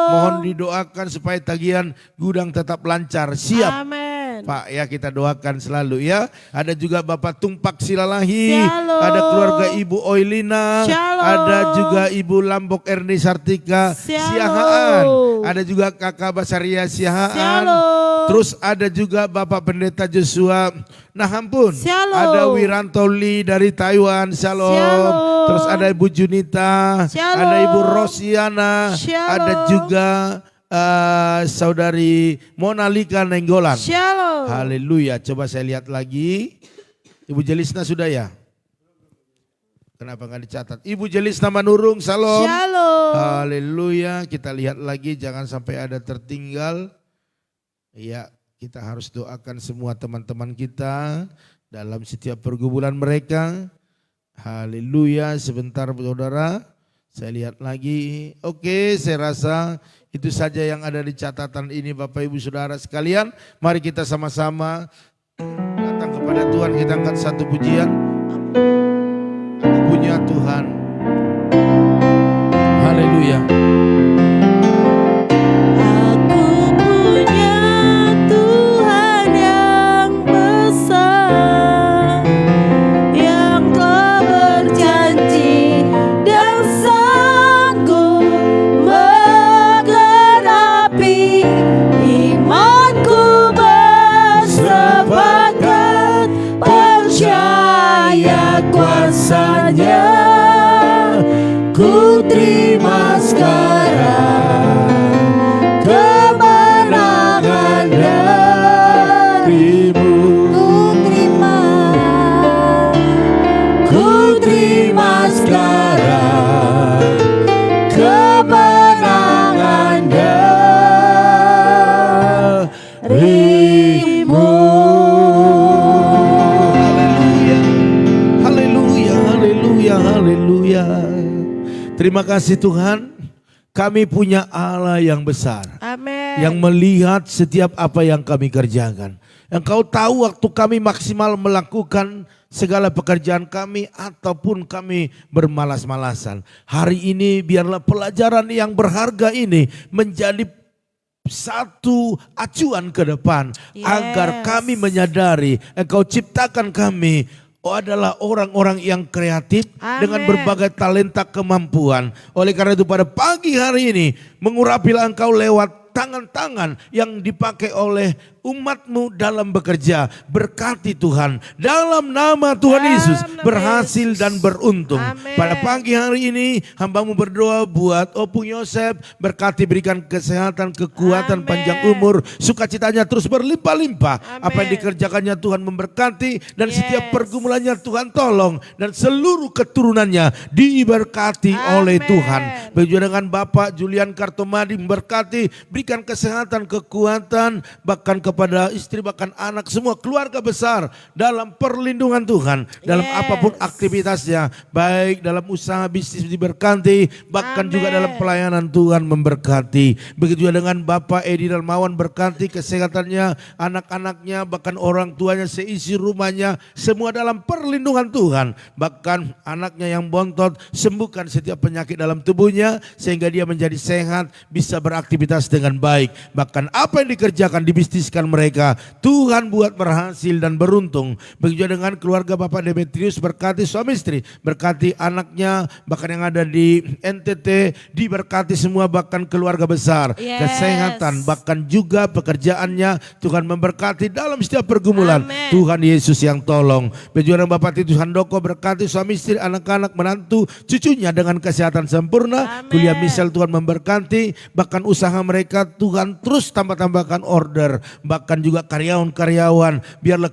Mohon didoakan supaya tagihan gudang tetap lancar. Siap. Amin. Pak ya, kita doakan selalu ya. Ada juga Bapak Tumpak Silalahi, ada keluarga Ibu Oilina, ada juga Ibu Lambok Erni Sartika Siahaan, ada juga Kakak Basaria Siahaan. Terus ada juga Bapak Pendeta Joshua Nahampun, ada Wiranto Lee dari Taiwan, Shalom. Terus ada Ibu Junita, ada Ibu Rosiana, ada juga Saudari Monalika Nenggolan. Shalom. Haleluya. Coba saya lihat lagi. Ibu Jelisna sudah ya? Kenapa nggak dicatat? Ibu Jelisna Manurung, Shalom. Shalom. Haleluya. Kita lihat lagi, jangan sampai ada tertinggal. Ya, kita harus doakan semua teman-teman kita dalam setiap pergumulan mereka. Haleluya. Sebentar saudara, saya lihat lagi. Oke, saya rasa itu saja yang ada di catatan ini Bapak Ibu Saudara sekalian. Mari kita sama-sama datang kepada Tuhan. Kita angkat satu pujian. Aku punya Tuhan. Haleluya. Aku punya Tuhan yang besar, yang telah berjanji dan sanggup menggenapi imanku bersepakat percaya kuasa-Nya. Ku terima sekarang kemenangan darimu. Ku terima sekarang kemenangan darimu. Haleluya, haleluya, haleluya. Terima kasih Tuhan, kami punya Allah yang besar. Amin. Yang melihat setiap apa yang kami kerjakan. Engkau tahu waktu kami maksimal melakukan segala pekerjaan kami ataupun kami bermalas-malasan. Hari ini biarlah pelajaran yang berharga ini menjadi satu acuan ke depan. Agar kami menyadari Engkau ciptakan kami adalah orang-orang yang kreatif dengan berbagai talenta kemampuan. Oleh karena itu pada pagi hari ini mengurapilah Engkau lewat tangan-tangan yang dipakai oleh umat-Mu dalam bekerja. Berkati Tuhan dalam nama Tuhan Yesus berhasil dan beruntung. Pada pagi hari ini hamba-Mu berdoa buat Opung Yosef, berkati, berikan kesehatan, kekuatan, panjang umur, sukacitanya terus berlimpah-limpah. Apa yang dikerjakannya Tuhan memberkati dan setiap pergumulannya Tuhan tolong dan seluruh keturunannya diberkati oleh Tuhan. Begitu dengan Bapak Julian Kartomadi, memberkati, berikan kesehatan, kekuatan, bahkan kepada istri, bahkan anak, semua keluarga besar dalam perlindungan Tuhan. Dalam apapun aktivitasnya, baik dalam usaha bisnis diberkati, bahkan juga dalam pelayanan Tuhan memberkati. Begitu juga dengan Bapak Edi Darmawan, berkati kesehatannya, anak-anaknya, bahkan orang tuanya, seisi rumahnya, semua dalam perlindungan Tuhan. Bahkan anaknya yang bontot, sembuhkan setiap penyakit dalam tubuhnya, sehingga dia menjadi sehat, bisa beraktivitas dengan baik. Bahkan apa yang dikerjakan, dibisniskan mereka, Tuhan buat berhasil dan beruntung. Begitu dengan keluarga Bapak Demetrius, berkati suami istri, berkati anaknya, bahkan yang ada di NTT, diberkati semua, bahkan keluarga besar, kesehatan, bahkan juga pekerjaannya, Tuhan memberkati dalam setiap pergumulan. Tuhan Yesus yang tolong. Begitu dengan Bapak Titus Handoko, berkati suami istri, anak-anak, menantu, cucunya dengan kesehatan sempurna. Kuliah Michelle Tuhan memberkati, bahkan usaha mereka mereka Tuhan terus tambahkan order, bahkan juga karyawan-karyawan, biarlah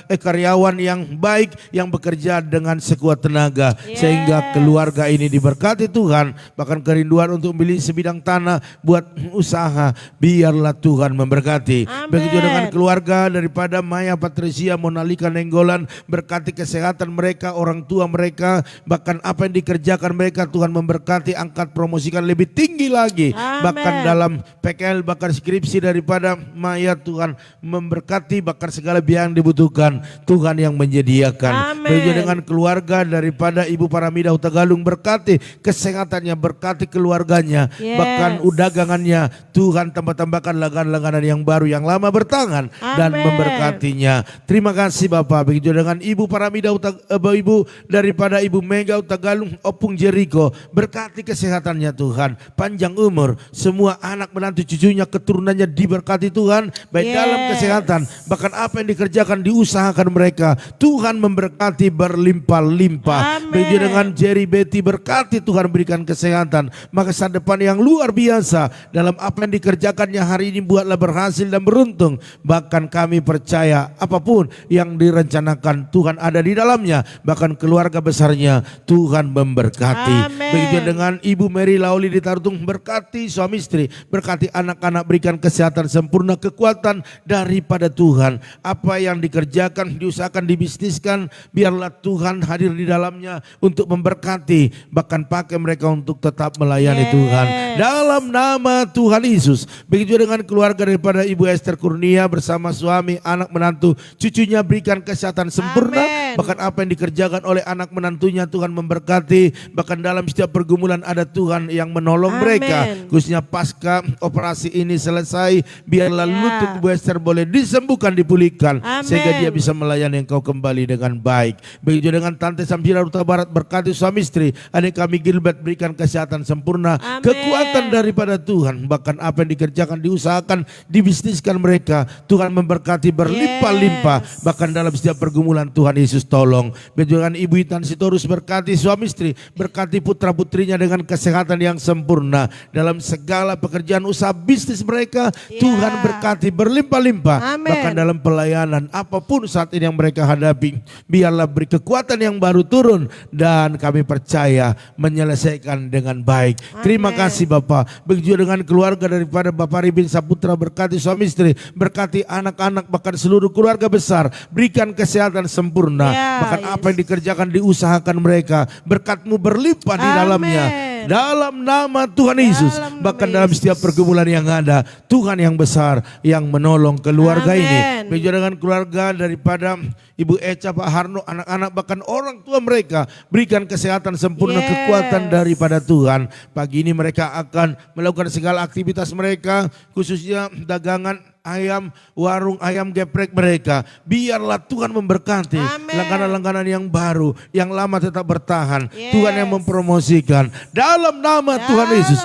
karyawan yang baik yang bekerja dengan sekuat tenaga, sehingga keluarga ini diberkati Tuhan. Bahkan kerinduan untuk membeli sebidang tanah buat usaha, biarlah Tuhan memberkati. Begitu dengan keluarga daripada Maya Patricia Monalika Nenggolan, berkati kesehatan mereka, orang tua mereka, bahkan apa yang dikerjakan mereka Tuhan memberkati, angkat promosikan lebih tinggi lagi. Bahkan dalam PKL, bahkan skripsi daripada Maya Tuhan memberkati, bahkan segala biaya yang dibutuhkan Tuhan yang menyediakan. Begitu dengan keluarga daripada Ibu Paramida Utagalung, berkati kesehatannya, berkati keluarganya, bahkan dagangannya Tuhan tambahkan langganan-langganan yang baru, yang lama bertahan dan memberkatinya. Terima kasih Bapak. Begitu dengan Ibu Paramida Ibu daripada Ibu Mega Utagalung Opung Jericho, berkati kesehatannya Tuhan, panjang umur, semua anak menantu cucunya keturunannya diberkati Tuhan, baik dalam kesehatan, bahkan apa yang dikerjakan diusahakan mereka Tuhan memberkati berlimpah-limpah. Begitu dengan Jerry Betty, berkati Tuhan berikan kesehatan, masa depan yang luar biasa dalam apa yang dikerjakannya hari ini, buatlah berhasil dan beruntung. Bahkan kami percaya apapun yang direncanakan Tuhan ada di dalamnya, bahkan keluarga besarnya Tuhan memberkati. Begitu dengan Ibu Mary Lauli di Tarutung, berkati suami istri, berkati anak-anak, berikan kesehatan sempurna, kekuatan daripada Tuhan. Apa yang dikerjakan, diusahakan, dibisniskan, biarlah Tuhan hadir di dalamnya untuk memberkati, bahkan pakai mereka untuk tetap melayani Tuhan dalam nama Tuhan Yesus. Begitu dengan keluarga daripada Ibu Esther Kurnia bersama suami, anak menantu cucunya, berikan kesehatan sempurna, bahkan apa yang dikerjakan oleh anak menantunya Tuhan memberkati, bahkan dalam setiap pergumulan ada Tuhan yang menolong mereka, khususnya pasca operasi ini selesai, biarlah lutut Ibu Esther boleh disembuhkan, dipulihkan, sehingga dia bisa melayani Engkau kembali dengan baik. Begitu dengan Tante Samsira Ruta Barat, berkati suami istri, adik kami Gilbert, berikan kesehatan sempurna, kekuatan daripada Tuhan, bahkan apa yang dikerjakan, diusahakan, dibisniskan mereka Tuhan memberkati berlimpah-limpah, bahkan dalam setiap pergumulan Tuhan Yesus tolong. Begitu dengan Ibu Itan Sitorus, berkati suami istri, berkati putra putrinya dengan kesehatan yang sempurna dalam segala pekerjaan usaha bisnis mereka, Tuhan berkati berlimpah-limpah, bahkan dalam pelayanan apapun saat ini yang mereka hadapi, biarlah beri kekuatan yang baru turun dan kami percaya menyelesaikan dengan baik. Terima kasih Bapak. Begitu dengan keluarga daripada Bapak Ribin Saputra, berkati suami istri, berkati anak-anak, bahkan seluruh keluarga besar, berikan kesehatan sempurna, bahkan apa yang dikerjakan, diusahakan mereka, berkat-Mu berlimpah di dalamnya dalam nama Tuhan Yesus. Bahkan dalam setiap pergumulan yang ada, Tuhan yang besar yang menolong keluarga ini. Begitu dengan keluarga daripada Ibu Eca, Pak Harno, anak-anak, bahkan orang tua mereka, berikan kesehatan sempurna, kekuatan daripada Tuhan. Pagi ini mereka akan melakukan segala aktivitas mereka, khususnya dagangan ayam, warung ayam geprek mereka. Biarlah Tuhan memberkati langganan-langganan yang baru, yang lama tetap bertahan. Tuhan yang mempromosikan dalam nama Tuhan Yesus.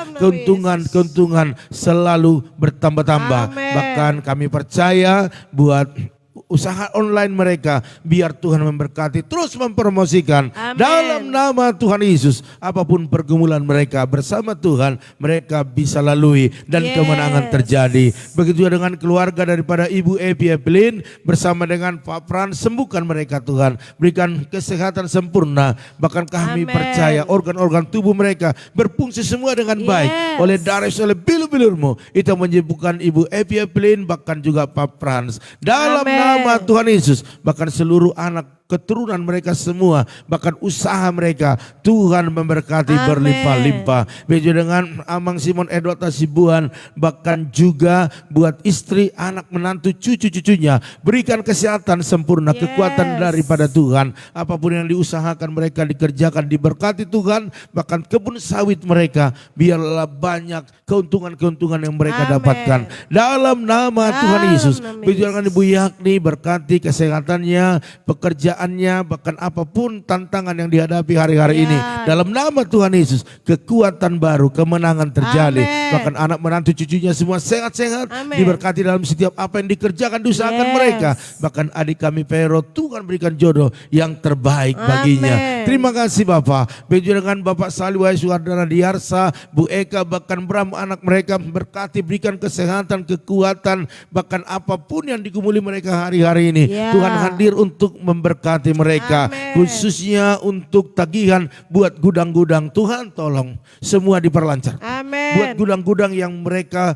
Keuntungan selalu bertambah-tambah. Bahkan kami percaya buat usaha online mereka, biar Tuhan memberkati, terus mempromosikan dalam nama Tuhan Yesus. Apapun pergumulan mereka, bersama Tuhan mereka bisa lalui dan kemenangan terjadi. Begitu dengan keluarga daripada Ibu Epi Evelyn bersama dengan Pak Pran, sembuhkan mereka Tuhan, berikan kesehatan sempurna. Bahkan kami percaya organ-organ tubuh mereka berfungsi semua dengan baik oleh darah, oleh bilur-bilur-Mu. Itu menyembuhkan Ibu Epi Evelyn, bahkan juga Pak Frans dalam nama Tuhan Yesus. Bahkan seluruh anak keturunan mereka semua, bahkan usaha mereka, Tuhan memberkati berlimpah-limpah. Begitu dengan Amang Simon Edward Hasibuan, bahkan juga buat istri, anak, menantu, cucu-cucunya, berikan kesehatan sempurna, kekuatan daripada Tuhan. Apapun yang diusahakan mereka, dikerjakan, diberkati Tuhan. Bahkan kebun sawit mereka, biarlah banyak keuntungan-keuntungan yang mereka dapatkan dalam nama Tuhan Yesus. Begitu dengan Ibu Yakni, berkati kesehatannya, pekerjaannya, bahkan apapun tantangan yang dihadapi hari-hari ini, dalam nama Tuhan Yesus, kekuatan baru, kemenangan terjadi. Bahkan anak menantu cucunya semua sehat-sehat, diberkati dalam setiap apa yang dikerjakan, diusahakan mereka. Bahkan adik kami Pero, Tuhan berikan jodoh yang terbaik baginya Terima kasih Bapak. Begitu dengan Bapak Saliwai Suhardana Diarsa, Bu Eka, bahkan Bram anak mereka, berkati, berikan kesehatan, kekuatan, bahkan apapun yang digumuli mereka hari-hari ini. Ya. Tuhan hadir untuk memberkati mereka. Amin. Khususnya untuk tagihan buat gudang-gudang. Tuhan tolong semua diperlancar. Buat Amin. gudang-gudang yang mereka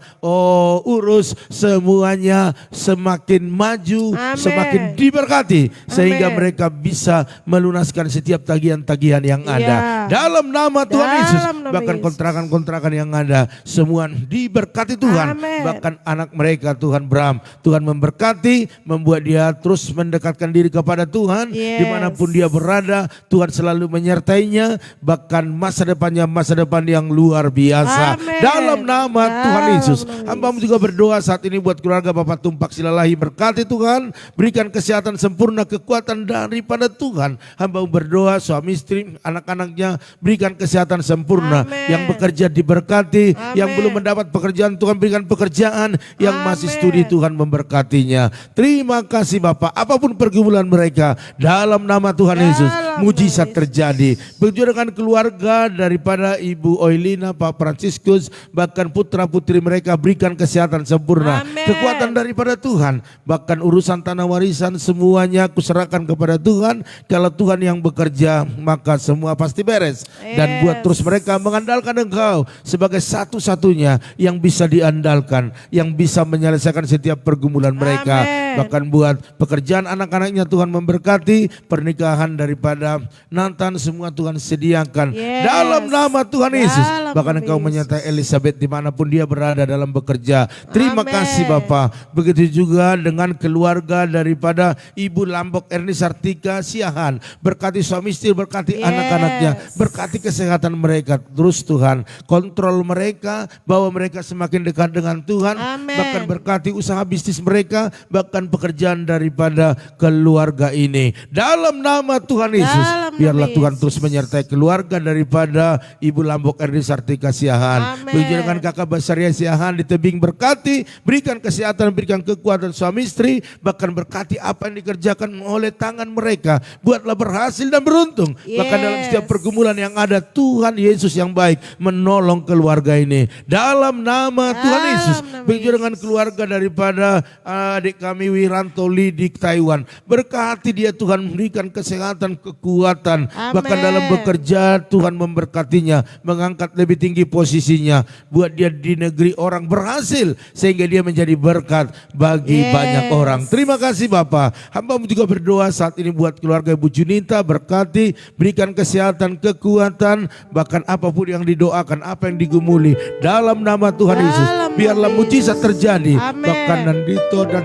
urus, semuanya semakin maju, Amin. semakin diberkati, sehingga Amin. mereka bisa melunaskan setiap tagihan-tagihan yang Ya. ada. Dalam nama Tuhan Dalam Yesus, nama bahkan Yesus. kontrakan-kontrakan yang ada, semua diberkati Tuhan. Amin. Bahkan anak mereka Tuhan Bram, Tuhan memberkati, membuat dia terus mendekatkan diri kepada Tuhan. Yes. Dimanapun dia berada, Tuhan selalu menyertainya, bahkan masa depannya masa depan yang luar biasa. Amin. Dalam nama Tuhan Dalam Yesus, nama Yesus. hamba-Mu juga berdoa saat ini buat keluarga Bapak Tumpak Silalahi, berkati Tuhan, berikan kesehatan sempurna, kekuatan daripada Tuhan. Hamba-Mu berdoa suami istri, anak-anaknya, berikan kesehatan sempurna. Amin. Yang bekerja diberkati, yang Amin. belum mendapat pekerjaan Tuhan berikan pekerjaan, yang masih Amin. studi Tuhan memberkatinya. Terima kasih Bapak, apapun pergumulan mereka, dalam nama Tuhan Yesus, Dalam mujizat nama Yesus. terjadi. Begitu dengan keluarga daripada Ibu Oilina, Pak Franciscus, bahkan putra putri mereka, berikan kesehatan sempurna, Amin. kekuatan daripada Tuhan. Bahkan urusan tanah warisan semuanya kuserahkan kepada Tuhan. Kalau Tuhan yang bekerja, maka semua pasti beres. Dan buat terus mereka mengandalkan Engkau sebagai satu-satunya yang bisa diandalkan, yang bisa menyelesaikan setiap pergumulan mereka. Amin. Bahkan buat pekerjaan anak-anaknya Tuhan memberkati, pernikahan daripada Nathan semua Tuhan sediakan. Yes. Dalam nama Tuhan Yesus. Dalam Bahkan nama Engkau Yesus. menyertai Elizabeth dimanapun dia berada dalam bekerja. Terima Amin. kasih Bapak. Begitu juga dengan keluarga daripada Ibu Lambok Erni Sartika Siahan. Berkati suami istri, berkati Yes. anak-anaknya, berkati kesehatan mereka. Terus Tuhan kontrol mereka, bawa mereka semakin dekat dengan Tuhan. Amin. Bahkan berkati usaha bisnis mereka, bahkan pekerjaan daripada keluarga ini. Dalam nama Tuhan Yesus, Dalam nama biarlah Tuhan Yesus. terus menyertai keluarga daripada Ibu Lambok Erni Sartika Siahan. Amin. Begitu dengan kakak Basaria Siahan di tebing, berkati, berikan kesehatan, berikan kekuatan suami istri, bahkan berkati apa yang dikerjakan oleh tangan mereka. Buatlah berhasil dan beruntung. Bahkan dalam setiap Yes. pergumulan yang ada, Tuhan Yesus yang baik menolong keluarga ini. Dalam nama Tuhan Dalam Yesus. nama Begitu dengan keluarga daripada adik kami Wiranto Lee di Taiwan. Berkati dia Tuhan, memberikan kesehatan, kekuatan. Amin. Bahkan dalam bekerja Tuhan memberkatinya, mengangkat lebih tinggi posisinya. Buat dia di negeri orang berhasil, sehingga dia menjadi berkat bagi Yes. banyak orang. Terima kasih Bapak. Hamba-Mu juga berdoa saat ini buat keluarga Ibu Junita, berkati, berikan kesehatan, kekuatan, bahkan apapun yang didoakan, apa yang digumuli. Dalam nama Tuhan Yesus, Dalam biarlah nama mujizat Yesus. terjadi. Amin. Bahkan Nandito dan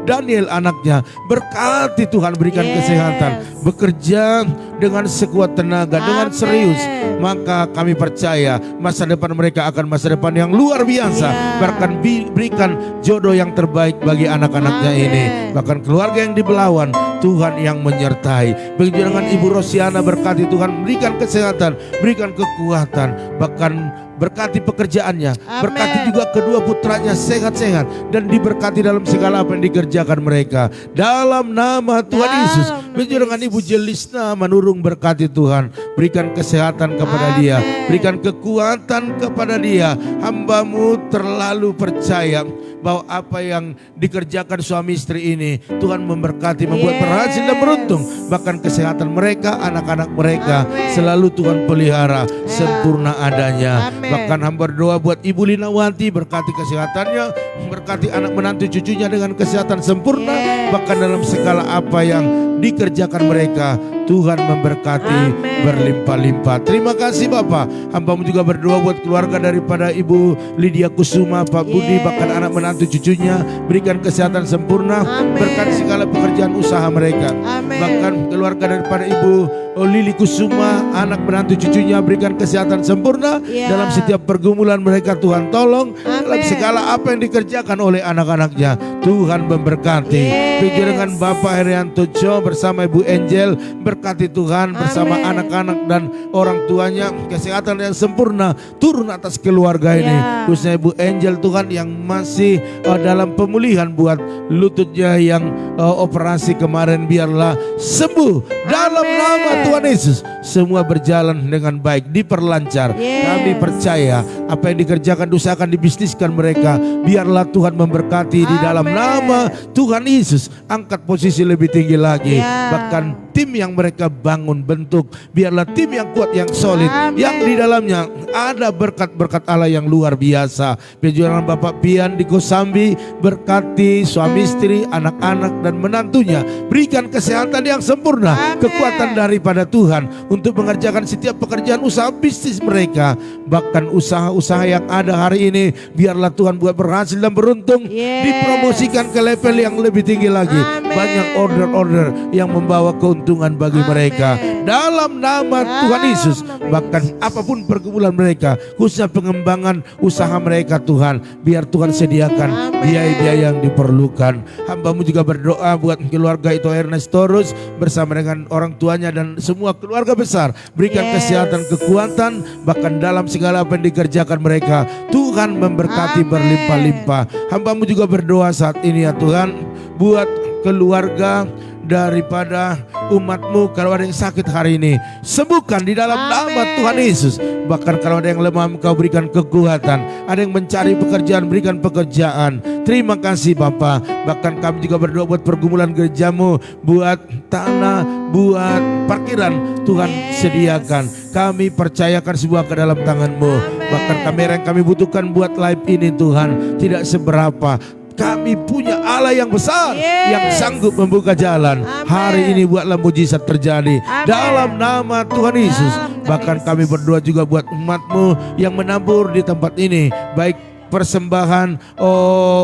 Daniel anaknya, berkati Tuhan, berikan Yes. kesehatan, bekerja dengan sekuat tenaga, dengan Amin. serius. Maka kami percaya masa depan mereka akan masa depan yang luar biasa. Ya. Bahkan berikan jodoh yang terbaik bagi anak-anaknya Amin. ini. Bahkan keluarga yang di Belawan, Tuhan yang menyertai. Begitu dengan Ibu Rosiana, berkati Tuhan, berikan kesehatan, berikan kekuatan, bahkan berkati pekerjaannya, Amin. berkati juga kedua putranya sehat-sehat dan diberkati dalam segala apa yang dikerjakan mereka. Dalam nama Tuhan Dalam Yesus. nama Begitu dengan Yesus. Ibu Jelisna Manurung, berkati Tuhan, berikan kesehatan kepada Amin. dia, berikan kekuatan kepada dia. Hamba-Mu terlalu percaya bahwa apa yang dikerjakan suami istri ini, Tuhan memberkati, membuat Yes. berhasil dan beruntung. Bahkan kesehatan mereka, anak-anak mereka Amin. selalu Tuhan pelihara sempurna adanya. Amin. Bahkan hamba berdoa buat Ibu Linawati, berkati kesehatannya, berkati anak menantu cucunya dengan kesehatan sempurna. Yes. Bahkan dalam segala apa yang dikerjakan mereka, Tuhan memberkati Amin. berlimpah-limpah. Terima kasih Bapak. Hamba-Mu juga berdoa buat keluarga daripada Ibu Lydia Kusuma, Pak Budi, Yes. bahkan anak menantu cucunya, berikan kesehatan sempurna, Amin. berkati segala pekerjaan usaha mereka. Amin. Bahkan keluarga daripada Ibu Lili Kusuma, anak menantu cucunya, berikan kesehatan sempurna Ya. dalam setiap pergumulan mereka. Tuhan tolong dalam Amin. segala apa yang dikerjakan oleh anak-anaknya. Tuhan memberkati. Yes. Begitu dengan Bapak Herianto Jo bersama Ibu Angel, berkati Tuhan bersama Amin. anak-anak dan orang tuanya, kesehatan yang sempurna turun atas keluarga ini. Ya. Khususnya Ibu Angel Tuhan yang masih dalam pemulihan buat lututnya yang operasi kemarin, biarlah sembuh dalam Amin. nama Tuhan Yesus, semua berjalan dengan baik, diperlancar. Yes. Kami percaya apa yang dikerjakan, diusahakan, dibisniskan mereka, biarlah Tuhan memberkati di dalam Amin. nama Tuhan Yesus. Angkat posisi lebih tinggi lagi. Ya. Bahkan tim yang mereka bangun bentuk, biarlah tim yang kuat, yang solid, Amin. yang di dalamnya ada berkat-berkat Allah yang luar biasa. Perjuangan Bapak Pian di Kosambi, berkati suami istri, anak-anak dan menantunya. Berikan kesehatan yang sempurna, Amin. kekuatan daripada Tuhan untuk mengerjakan setiap pekerjaan usaha bisnis mereka. Bahkan usaha-usaha yang ada hari ini, biarlah Tuhan buat berhasil dan beruntung. Yes. Dipromosikan ke level yang lebih tinggi lagi. Amin. Banyak order-order yang membawa keuntungan bagi Amin. mereka. Dalam nama Tuhan Yesus, Amin. bahkan apapun pergumulan mereka, khususnya pengembangan usaha mereka Tuhan, biar Tuhan sediakan Amin. biaya-biaya yang diperlukan. Hamba-Mu juga berdoa buat keluarga itu Ernest Torus bersama dengan orang tuanya dan semua keluarga besar. Berikan Yes. kesehatan, kekuatan, bahkan dalam segala apa yang dikerjakan mereka, Tuhan memberkati Amin. berlimpah-limpah. Hamba-Mu juga berdoa saat ini ya Tuhan, buat keluarga daripada umat-Mu. Kalau ada yang sakit hari ini, sembuhkan di dalam nama Amin. Tuhan Yesus. Bahkan kalau ada yang lemah, Engkau berikan kekuatan. Ada yang mencari pekerjaan, berikan pekerjaan. Terima kasih Bapa. Bahkan kami juga berdoa buat pergumulan gereja-Mu, buat tanah, buat parkiran, Tuhan Yes. sediakan. Kami percayakan semua ke dalam tangan-Mu. Amin. Bahkan kamera yang kami butuhkan buat live ini Tuhan, tidak seberapa. Kami punya Allah yang besar, Yes. yang sanggup membuka jalan. Amin. Hari ini buatlah mujizat terjadi Amin. dalam nama Tuhan Yesus. Dalam nama Bahkan Yesus. kami berdoa juga buat umat-Mu yang menabur di tempat ini, baik persembahan,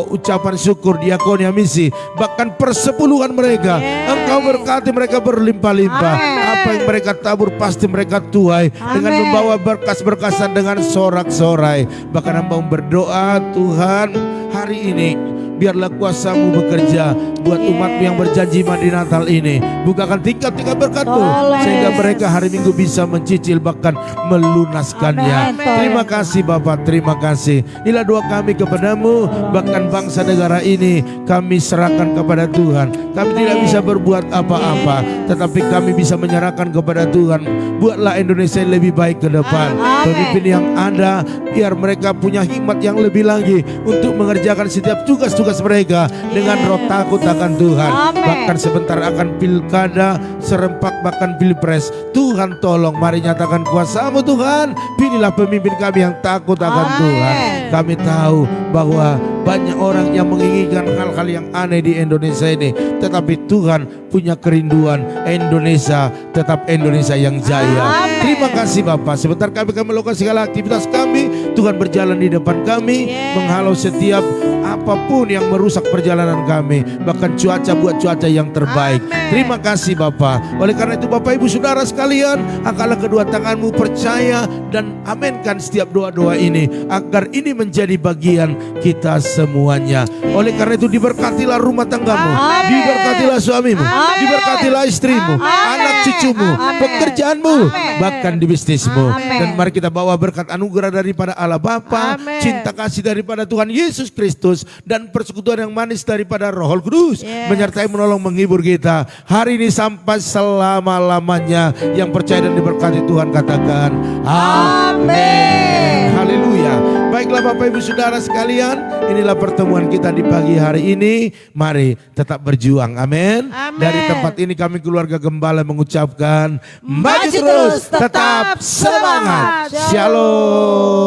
ucapan syukur, diakonia misi, bahkan persepuluhan mereka. Yes. Engkau berkati mereka berlimpah-limpah. Amin. Apa yang mereka tabur pasti mereka tuai dengan Amin. membawa berkas-berkasan dengan sorak-sorai. Bahkan hamba berdoa Tuhan, hari ini biarlah kuasa-Mu bekerja buat umat-Mu yang berjanji mandi Natal ini. Bukakan tingkat-tingkat berkat-Mu Tolong. sehingga mereka hari Minggu bisa mencicil bahkan melunaskannya. Amin. Terima kasih Bapak, terima kasih. Inilah doa kami kepadamu. Bahkan bangsa negara ini kami serahkan kepada Tuhan. Kami tidak bisa berbuat apa-apa, tetapi kami bisa menyerahkan kepada Tuhan. Buatlah Indonesia yang lebih baik ke depan. Amin. Pemimpin yang ada, biar mereka punya hikmat yang lebih lagi untuk mengerjakan setiap tugas-tugas mereka dengan roh takut akan Tuhan. Amin. Bahkan sebentar akan pilkada, serempak bahkan pilpres. Tuhan tolong, mari nyatakan kuasa-Mu Tuhan. Pilihlah pemimpin kami yang takut akan Amin. Tuhan. Kami tahu bahwa banyak orang yang menginginkan hal-hal yang aneh di Indonesia ini, tetapi Tuhan punya kerinduan Indonesia tetap Indonesia yang jaya. Amin. Terima kasih Bapak. Sebentar kami akan melakukan segala aktivitas kami. Tuhan berjalan di depan kami, Yes. menghalau setiap apapun yang merusak perjalanan kami. Bahkan cuaca, buat cuaca yang terbaik. Amin. Terima kasih Bapak. Oleh karena itu Bapak Ibu Saudara sekalian, angkatlah kedua tanganmu, percaya dan aminkan setiap doa-doa ini, agar ini menjadi bagian kita semuanya. Oleh karena itu diberkatilah rumah tanggamu, Amin. diberkatilah suamimu, Amin. diberkatilah istrimu, Amin. anak cucumu, Amin. pekerjaanmu, Amin. bahkan di bisnismu. Amin. Dan mari kita bawa berkat anugerah daripada Allah Bapa, Amin. cinta kasih daripada Tuhan Yesus Kristus, dan persekutuan yang manis daripada Roh Kudus Yes. menyertai, menolong, menghibur kita hari ini sampai selama-lamanya. Yang percaya dan diberkati Tuhan katakan amin. Haleluya. Baiklah Bapak Ibu Saudara sekalian, inilah pertemuan kita di pagi hari ini. Mari tetap berjuang, amin. Amin. Dari tempat ini kami keluarga Gembala mengucapkan Maju terus, tetap semangat. Shalom.